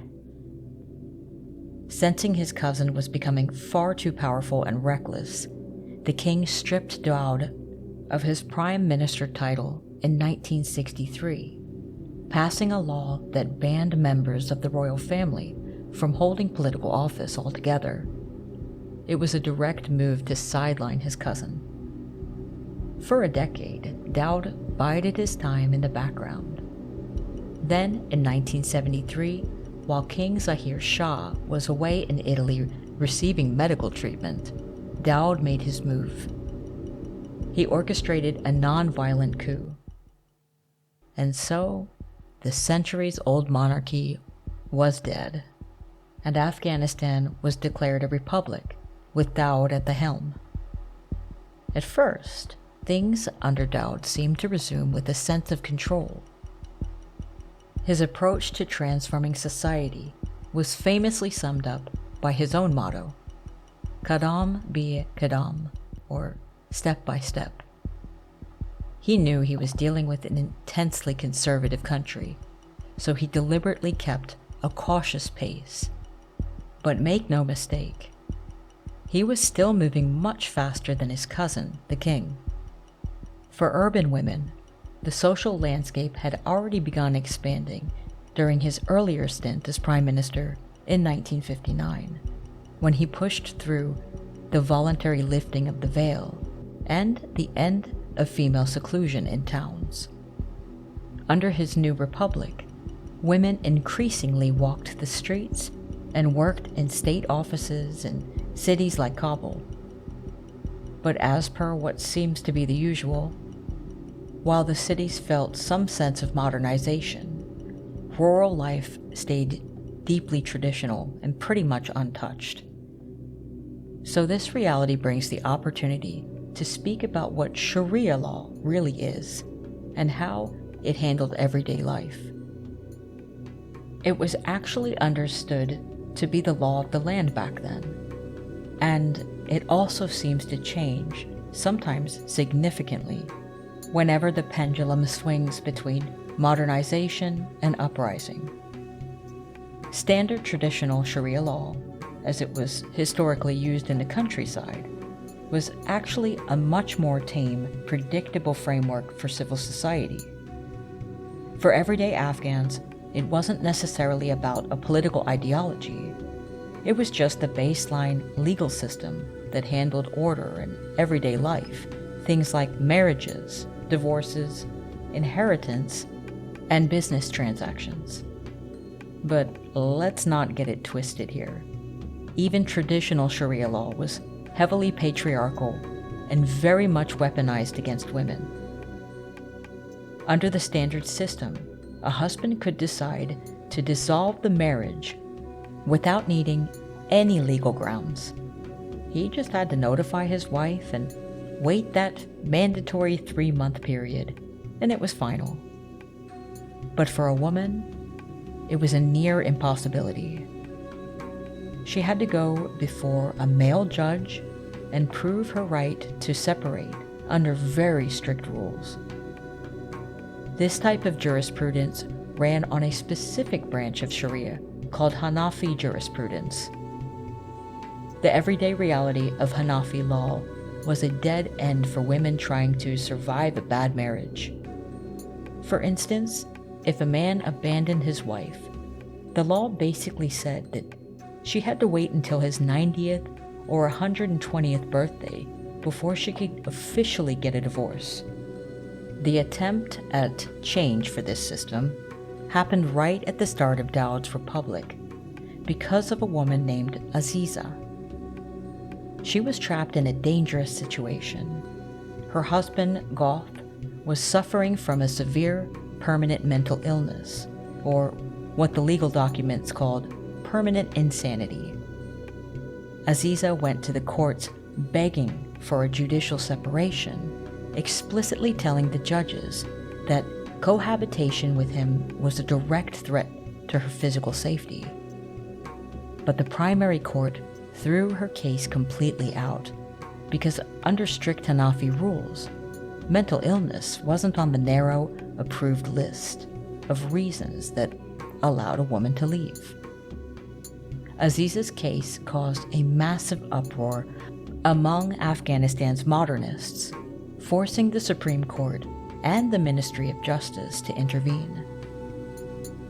Sensing his cousin was becoming far too powerful and reckless, the king stripped Daoud of his prime minister title in 1963, passing a law that banned members of the royal family from holding political office altogether. It was a direct move to sideline his cousin. For a decade, Daoud bided his time in the background. Then, in 1973, while King Zahir Shah was away in Italy receiving medical treatment, Daud made his move. He orchestrated a non-violent coup. And so, the centuries-old monarchy was dead, and Afghanistan was declared a republic, with Daud at the helm. At first, things under Daud seemed to resume with a sense of control. His approach to transforming society was famously summed up by his own motto, Qadam bi Qadam, or step by step. He knew he was dealing with an intensely conservative country, so he deliberately kept a cautious pace. But make no mistake, he was still moving much faster than his cousin, the king. For urban women, the social landscape had already begun expanding during his earlier stint as prime minister in 1959, when he pushed through the voluntary lifting of the veil and the end of female seclusion in towns. Under his new republic, women increasingly walked the streets and worked in state offices in cities like Kabul. But as per what seems to be the usual, while the cities felt some sense of modernization, rural life stayed deeply traditional and pretty much untouched. So this reality brings the opportunity to speak about what Sharia law really is and how it handled everyday life. It was actually understood to be the law of the land back then, and it also seems to change, sometimes significantly, whenever the pendulum swings between modernization and uprising. Standard traditional Sharia law, as it was historically used in the countryside, was actually a much more tame, predictable framework for civil society. For everyday Afghans, it wasn't necessarily about a political ideology. It was just the baseline legal system that handled order in everyday life, things like marriages, divorces, inheritance, and business transactions. But let's not get it twisted here. Even traditional Sharia law was heavily patriarchal and very much weaponized against women. Under the standard system, a husband could decide to dissolve the marriage without needing any legal grounds. He just had to notify his wife and wait that mandatory 3-month period, and it was final. But for a woman, it was a near impossibility. She had to go before a male judge and prove her right to separate under very strict rules. This type of jurisprudence ran on a specific branch of Sharia called Hanafi jurisprudence. The everyday reality of Hanafi law was a dead end for women trying to survive a bad marriage. For instance, if a man abandoned his wife, the law basically said that she had to wait until his 90th or 120th birthday before she could officially get a divorce. The attempt at change for this system happened right at the start of Daud's republic because of a woman named Aziza. She was trapped in a dangerous situation. Her husband, Goth, was suffering from a severe permanent mental illness, or what the legal documents called permanent insanity. Aziza went to the courts begging for a judicial separation, explicitly telling the judges that cohabitation with him was a direct threat to her physical safety. But the primary court threw her case completely out because under strict Hanafi rules, mental illness wasn't on the narrow, approved list of reasons that allowed a woman to leave. Aziza's case caused a massive uproar among Afghanistan's modernists, forcing the Supreme Court and the Ministry of Justice to intervene.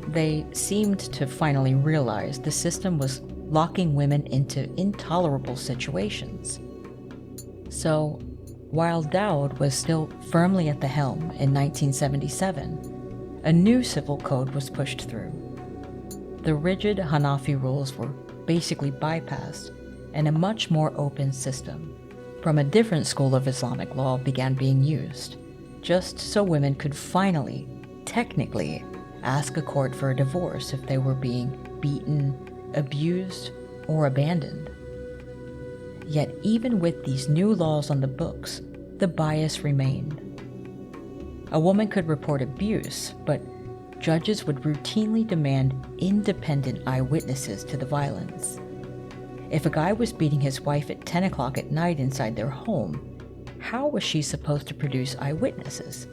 They seemed to finally realize the system was locking women into intolerable situations. So, while Daud was still firmly at the helm in 1977, a new civil code was pushed through. The rigid Hanafi rules were basically bypassed, and a much more open system from a different school of Islamic law began being used, just so women could finally, technically, ask a court for a divorce if they were being beaten, abused, or abandoned. Yet even with these new laws on the books, the bias remained. A woman could report abuse, but judges would routinely demand independent eyewitnesses to the violence. If a guy was beating his wife at 10 o'clock at night inside their home, how was she supposed to produce eyewitnesses?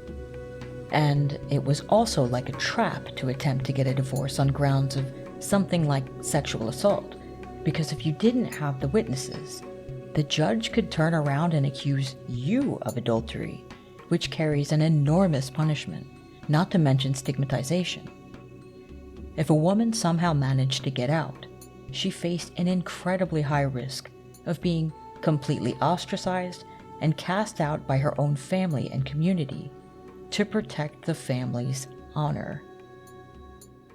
And it was also like a trap to attempt to get a divorce on grounds of something like sexual assault, because if you didn't have the witnesses, the judge could turn around and accuse you of adultery, which carries an enormous punishment, not to mention stigmatization. If a woman somehow managed to get out, she faced an incredibly high risk of being completely ostracized and cast out by her own family and community to protect the family's honor.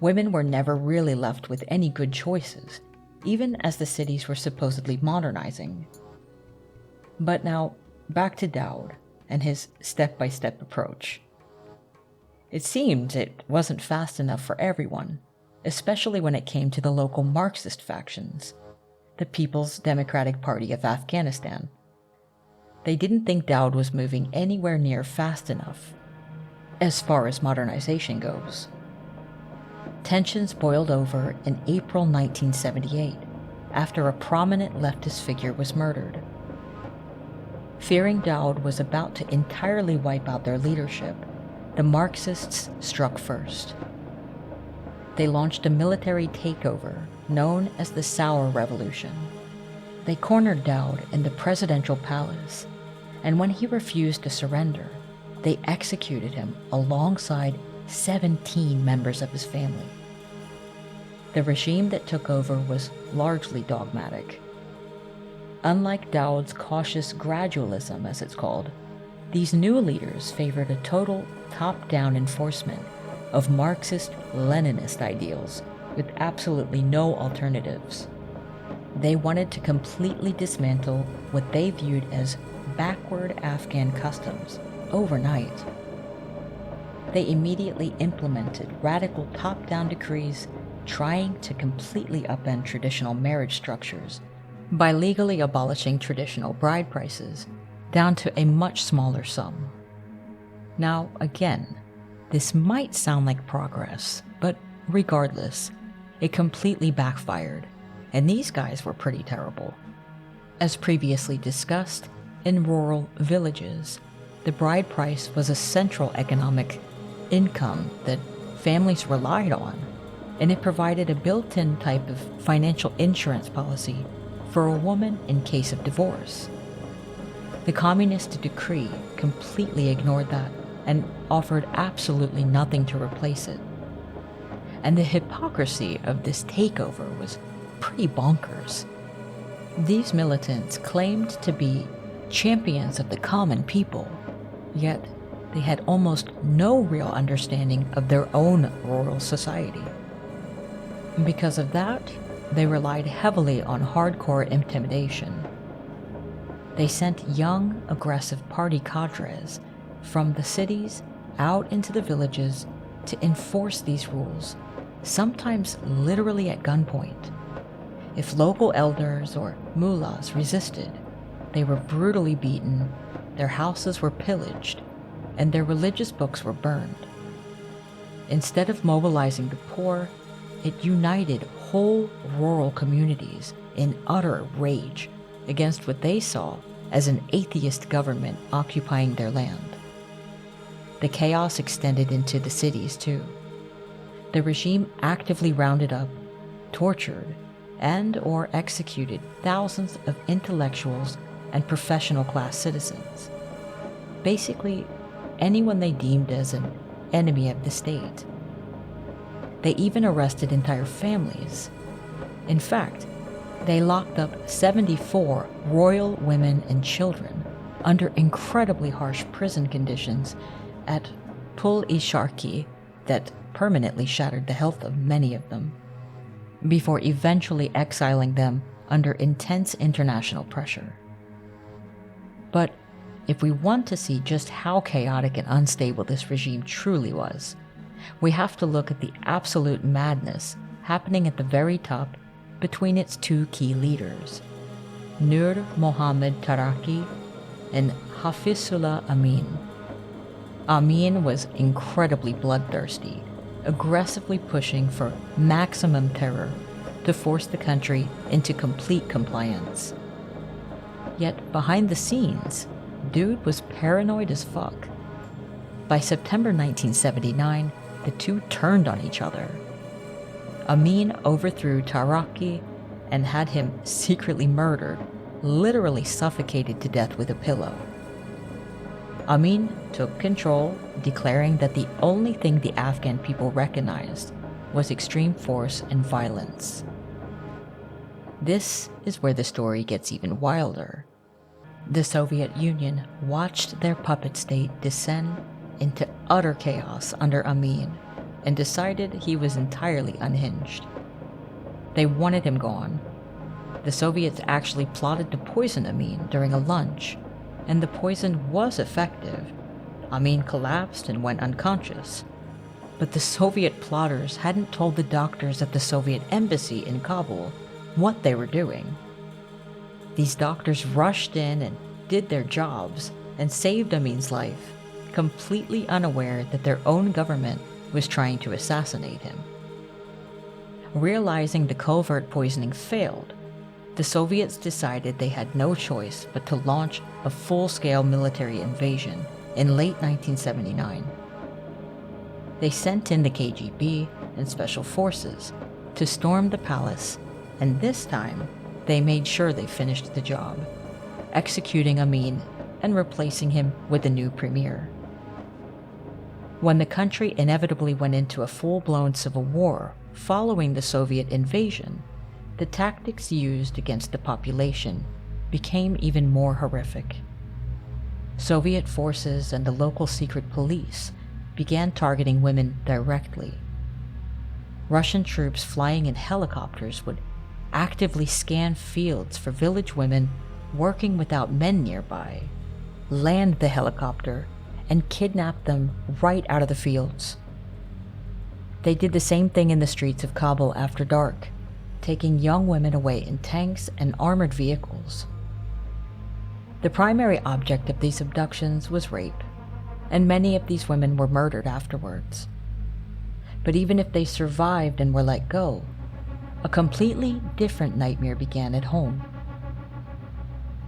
Women were never really left with any good choices, even as the cities were supposedly modernizing. But now, back to Daoud and his step-by-step approach. It seemed it wasn't fast enough for everyone, especially when it came to the local Marxist factions, the People's Democratic Party of Afghanistan. They didn't think Daoud was moving anywhere near fast enough, as far as modernization goes. Tensions boiled over in April 1978, after a prominent leftist figure was murdered. Fearing Daoud was about to entirely wipe out their leadership, the Marxists struck first. They launched a military takeover known as the Sour Revolution. They cornered Daoud in the presidential palace, and when he refused to surrender, they executed him alongside 17 members of his family. The regime that took over was largely dogmatic. Unlike Daoud's cautious gradualism, as it's called, these new leaders favored a total top-down enforcement of Marxist-Leninist ideals with absolutely no alternatives. They wanted to completely dismantle what they viewed as backward Afghan customs overnight. They immediately implemented radical top-down decrees trying to completely upend traditional marriage structures by legally abolishing traditional bride prices down to a much smaller sum. Now, again, this might sound like progress, but regardless, it completely backfired, and these guys were pretty terrible. As previously discussed, in rural villages, the bride price was a central economic income that families relied on, and it provided a built-in type of financial insurance policy for a woman in case of divorce. The communist decree completely ignored that and offered absolutely nothing to replace it. And the hypocrisy of this takeover was pretty bonkers. These militants claimed to be champions of the common people, yet they had almost no real understanding of their own rural society. Because of that, they relied heavily on hardcore intimidation. They sent young, aggressive party cadres from the cities out into the villages to enforce these rules, sometimes literally at gunpoint. If local elders or mullahs resisted, they were brutally beaten, their houses were pillaged, and their religious books were burned. Instead of mobilizing the poor, it united whole rural communities in utter rage against what they saw as an atheist government occupying their land. The chaos extended into the cities too. The regime actively rounded up, tortured, and/or executed thousands of intellectuals and professional class citizens. Basically, anyone they deemed as an enemy of the state. They even arrested entire families. In fact, they locked up 74 royal women and children under incredibly harsh prison conditions at Pul-e-Sharki, that permanently shattered the health of many of them, before eventually exiling them under intense international pressure. But if we want to see just how chaotic and unstable this regime truly was, we have to look at the absolute madness happening at the very top between its two key leaders, Nur Mohammad Taraki and Hafizullah Amin. Amin was incredibly bloodthirsty, aggressively pushing for maximum terror to force the country into complete compliance. Yet behind the scenes, dude was paranoid as fuck. By September 1979, the two turned on each other. Amin overthrew Taraki and had him secretly murdered, literally suffocated to death with a pillow. Amin took control, declaring that the only thing the Afghan people recognized was extreme force and violence. This is where the story gets even wilder. The Soviet Union watched their puppet state descend into utter chaos under Amin and decided he was entirely unhinged. They wanted him gone. The Soviets actually plotted to poison Amin during a lunch, and the poison was effective. Amin collapsed and went unconscious. But the Soviet plotters hadn't told the doctors at the Soviet embassy in Kabul what they were doing. These doctors rushed in and did their jobs and saved Amin's life, completely unaware that their own government was trying to assassinate him. Realizing the covert poisoning failed, the Soviets decided they had no choice but to launch a full-scale military invasion in late 1979. They sent in the KGB and special forces to storm the palace, and this time they made sure they finished the job, executing Amin and replacing him with a new premier. When the country inevitably went into a full-blown civil war following the Soviet invasion, the tactics used against the population became even more horrific. Soviet forces and the local secret police began targeting women directly. Russian troops flying in helicopters would actively scan fields for village women working without men nearby, land the helicopter, and kidnap them right out of the fields. They did the same thing in the streets of Kabul after dark, taking young women away in tanks and armored vehicles. The primary object of these abductions was rape, and many of these women were murdered afterwards. But even if they survived and were let go, a completely different nightmare began at home.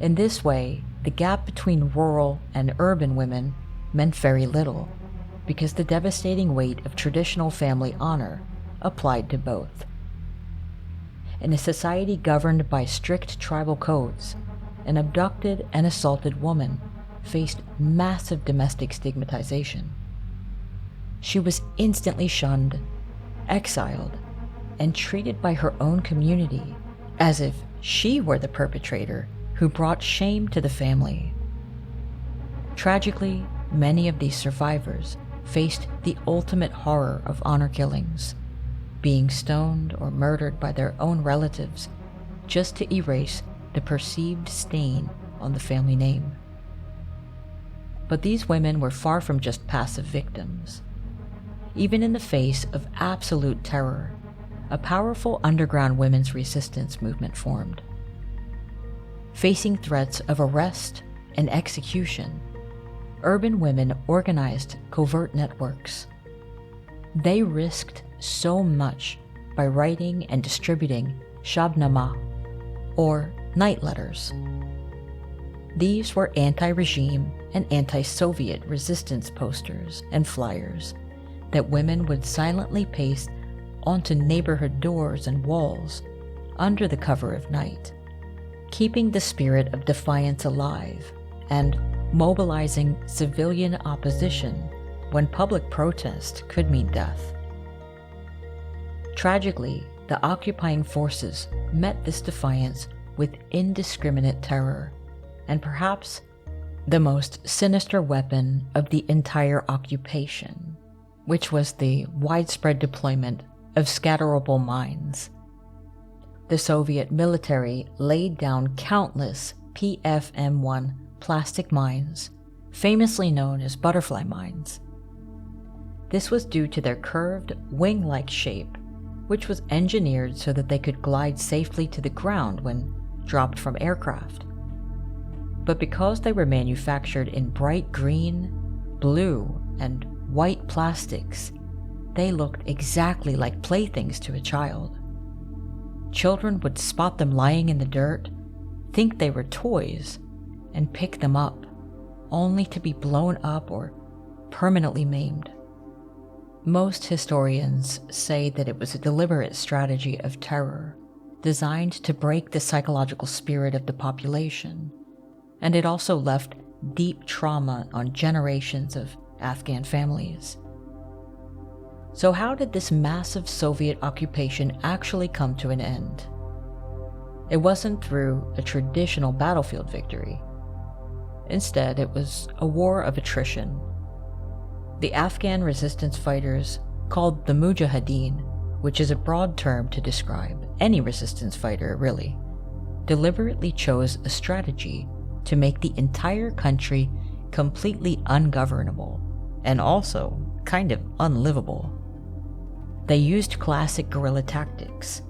In this way, the gap between rural and urban women meant very little, because the devastating weight of traditional family honor applied to both. In a society governed by strict tribal codes, an abducted and assaulted woman faced massive domestic stigmatization. She was instantly shunned, exiled, and treated by her own community as if she were the perpetrator who brought shame to the family. Tragically, many of these survivors faced the ultimate horror of honor killings, being stoned or murdered by their own relatives just to erase the perceived stain on the family name. But these women were far from just passive victims. Even in the face of absolute terror, a powerful underground women's resistance movement formed. Facing threats of arrest and execution, urban women organized covert networks. They risked so much by writing and distributing shabnama, or night letters. These were anti-regime and anti-Soviet resistance posters and flyers that women would silently paste onto neighborhood doors and walls under the cover of night, keeping the spirit of defiance alive and mobilizing civilian opposition when public protest could mean death. Tragically, the occupying forces met this defiance with indiscriminate terror, and perhaps the most sinister weapon of the entire occupation, which was the widespread deployment of scatterable mines. The Soviet military laid down countless pt.1 plastic mines, famously known as butterfly mines. This was due to their curved, wing-like shape, which was engineered so that they could glide safely to the ground when dropped from aircraft. But because they were manufactured in bright green, blue, and white plastics, they looked exactly like playthings to a child. Children would spot them lying in the dirt, think they were toys, and pick them up, only to be blown up or permanently maimed. Most historians say that it was a deliberate strategy of terror, designed to break the psychological spirit of the population, and it also left deep trauma on generations of Afghan families. So how did this massive Soviet occupation actually come to an end? It wasn't through a traditional battlefield victory. Instead, it was a war of attrition. The Afghan resistance fighters, called the Mujahideen, which is a broad term to describe any resistance fighter really, deliberately chose a strategy to make the entire country completely ungovernable and also kind of unlivable. They used classic guerrilla tactics,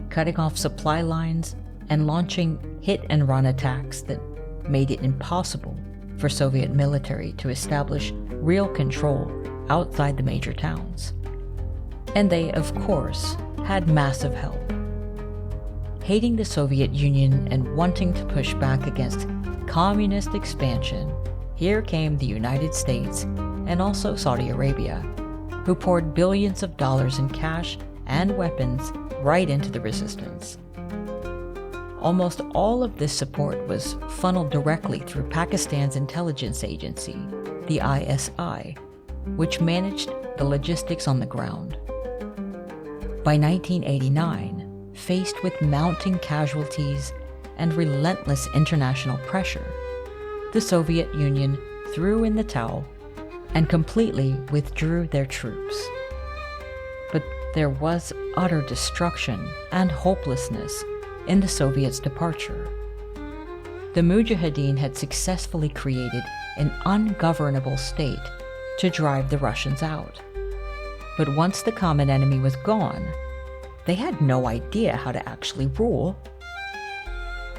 cutting off supply lines and launching hit-and-run attacks that made it impossible for Soviet military to establish real control outside the major towns. And they, of course, had massive help. Hating the Soviet Union and wanting to push back against communist expansion, here came the United States and also Saudi Arabia, who poured billions of dollars in cash and weapons right into the resistance. Almost all of this support was funneled directly through Pakistan's intelligence agency, the ISI, which managed the logistics on the ground. By 1989, faced with mounting casualties and relentless international pressure, the Soviet Union threw in the towel and completely withdrew their troops. But there was utter destruction and hopelessness in the Soviets' departure. The Mujahideen had successfully created an ungovernable state to drive the Russians out. But once the common enemy was gone, they had no idea how to actually rule.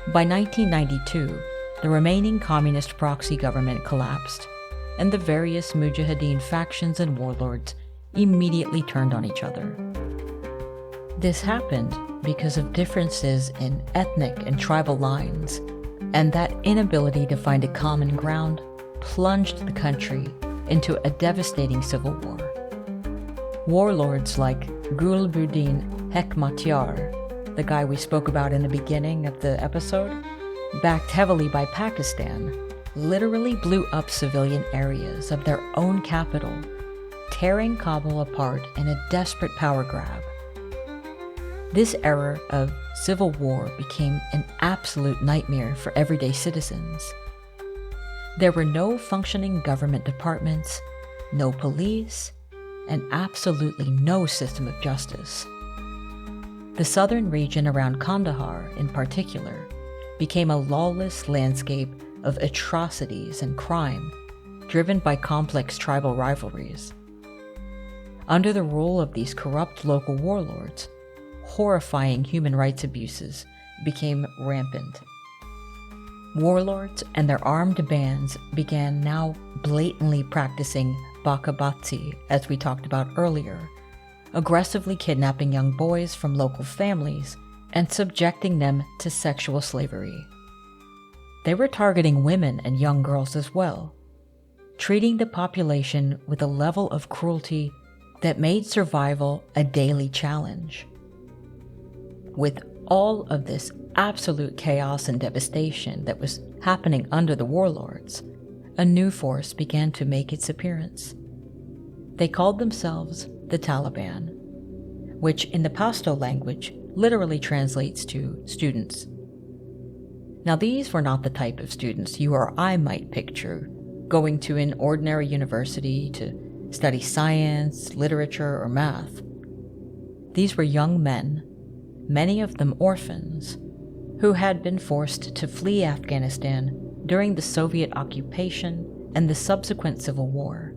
By 1992, the remaining communist proxy government collapsed, and the various Mujahideen factions and warlords immediately turned on each other. This happened because of differences in ethnic and tribal lines, and that inability to find a common ground plunged the country into a devastating civil war. Warlords like Gulbuddin Hekmatyar, the guy we spoke about in the beginning of the episode, backed heavily by Pakistan, literally blew up civilian areas of their own capital, tearing Kabul apart in a desperate power grab. This era of civil war became an absolute nightmare for everyday citizens. There were no functioning government departments, no police, and absolutely no system of justice. The southern region around Kandahar, in particular, became a lawless landscape of atrocities and crime, driven by complex tribal rivalries. Under the rule of these corrupt local warlords, horrifying human rights abuses became rampant. Warlords and their armed bands began now blatantly practicing bakabatsi, as we talked about earlier, aggressively kidnapping young boys from local families and subjecting them to sexual slavery. They were targeting women and young girls as well, treating the population with a level of cruelty that made survival a daily challenge. With all of this absolute chaos and devastation that was happening under the warlords, a new force began to make its appearance. They called themselves the Taliban, which in the Pashto language literally translates to students. Now, these were not the type of students you or I might picture going to an ordinary university to study science, literature, or math. These were young men, many of them orphans, who had been forced to flee Afghanistan during the Soviet occupation and the subsequent civil war.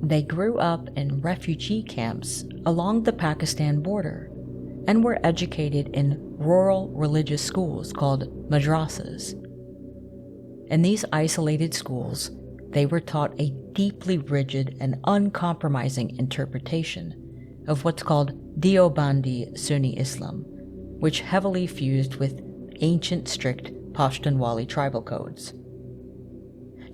They grew up in refugee camps along the Pakistan border and were educated in rural religious schools called madrasas. In these isolated schools, they were taught a deeply rigid and uncompromising interpretation of what's called Deobandi Sunni Islam, which heavily fused with ancient strict Pashtunwali tribal codes.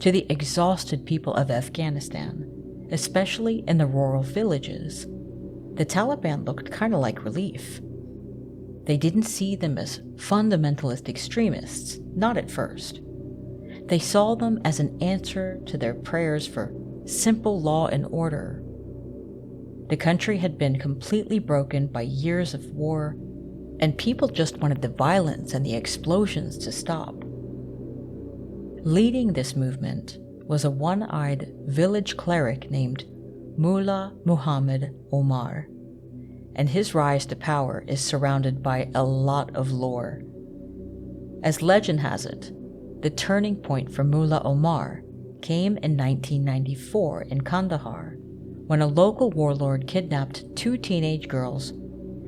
To the exhausted people of Afghanistan, especially in the rural villages, the Taliban looked kind of like relief. They didn't see them as fundamentalist extremists, not at first. They saw them as an answer to their prayers for simple law and order. The country had been completely broken by years of war, and people just wanted the violence and the explosions to stop. Leading this movement was a one-eyed village cleric named Mullah Muhammad Omar, and his rise to power is surrounded by a lot of lore. As legend has it, the turning point for Mullah Omar came in 1994 in Kandahar, when a local warlord kidnapped 2 teenage girls,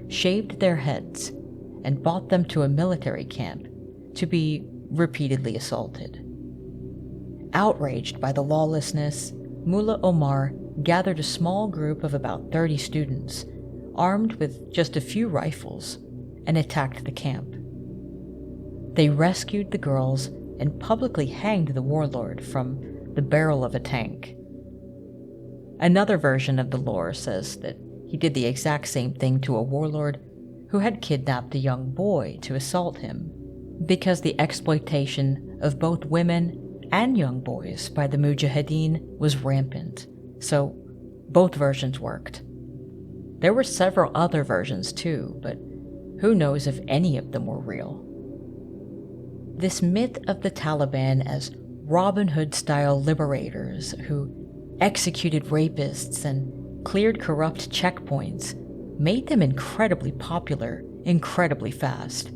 shaved their heads, and brought them to a military camp to be repeatedly assaulted. Outraged by the lawlessness, Mullah Omar gathered a small group of about 30 students, armed with just a few rifles, and attacked the camp. They rescued the girls and publicly hanged the warlord from the barrel of a tank. Another version of the lore says that he did the exact same thing to a warlord who had kidnapped a young boy to assault him, because the exploitation of both women and young boys by the Mujahideen was rampant, so both versions worked. There were several other versions too, but who knows if any of them were real. This myth of the Taliban as Robin Hood-style liberators who executed rapists and cleared corrupt checkpoints made them incredibly popular, incredibly fast.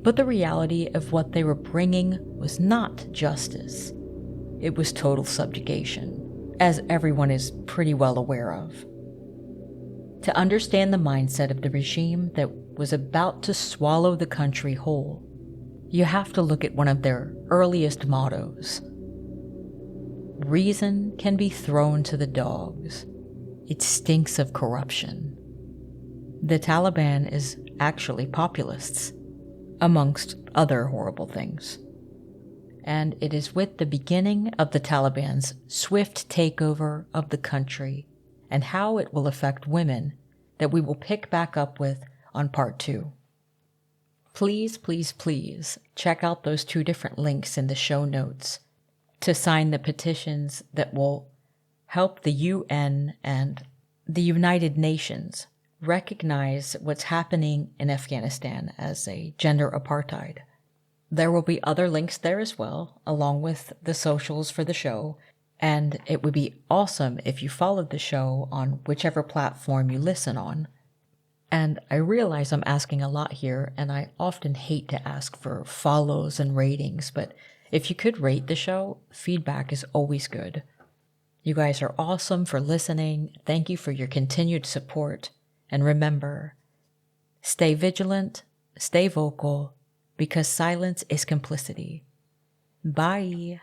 But the reality of what they were bringing was not justice. It was total subjugation, as everyone is pretty well aware of. To understand the mindset of the regime that was about to swallow the country whole, you have to look at one of their earliest mottos. Reason can be thrown to the dogs. It stinks of corruption. The Taliban is actually populists, amongst other horrible things. And it is with the beginning of the Taliban's swift takeover of the country and how it will affect women that we will pick back up with on part 2. Please, please, please check out those 2 different links in the show notes to sign the petitions that will help the UN and the United Nations recognize what's happening in Afghanistan as a gender apartheid. There will be other links there as well, along with the socials for the show, and it would be awesome if you followed the show on whichever platform you listen on. And I realize I'm asking a lot here, and I often hate to ask for follows and ratings, but if you could rate the show, feedback is always good. You guys are awesome for listening. Thank you for your continued support. And remember, stay vigilant, stay vocal, because silence is complicity. Bye.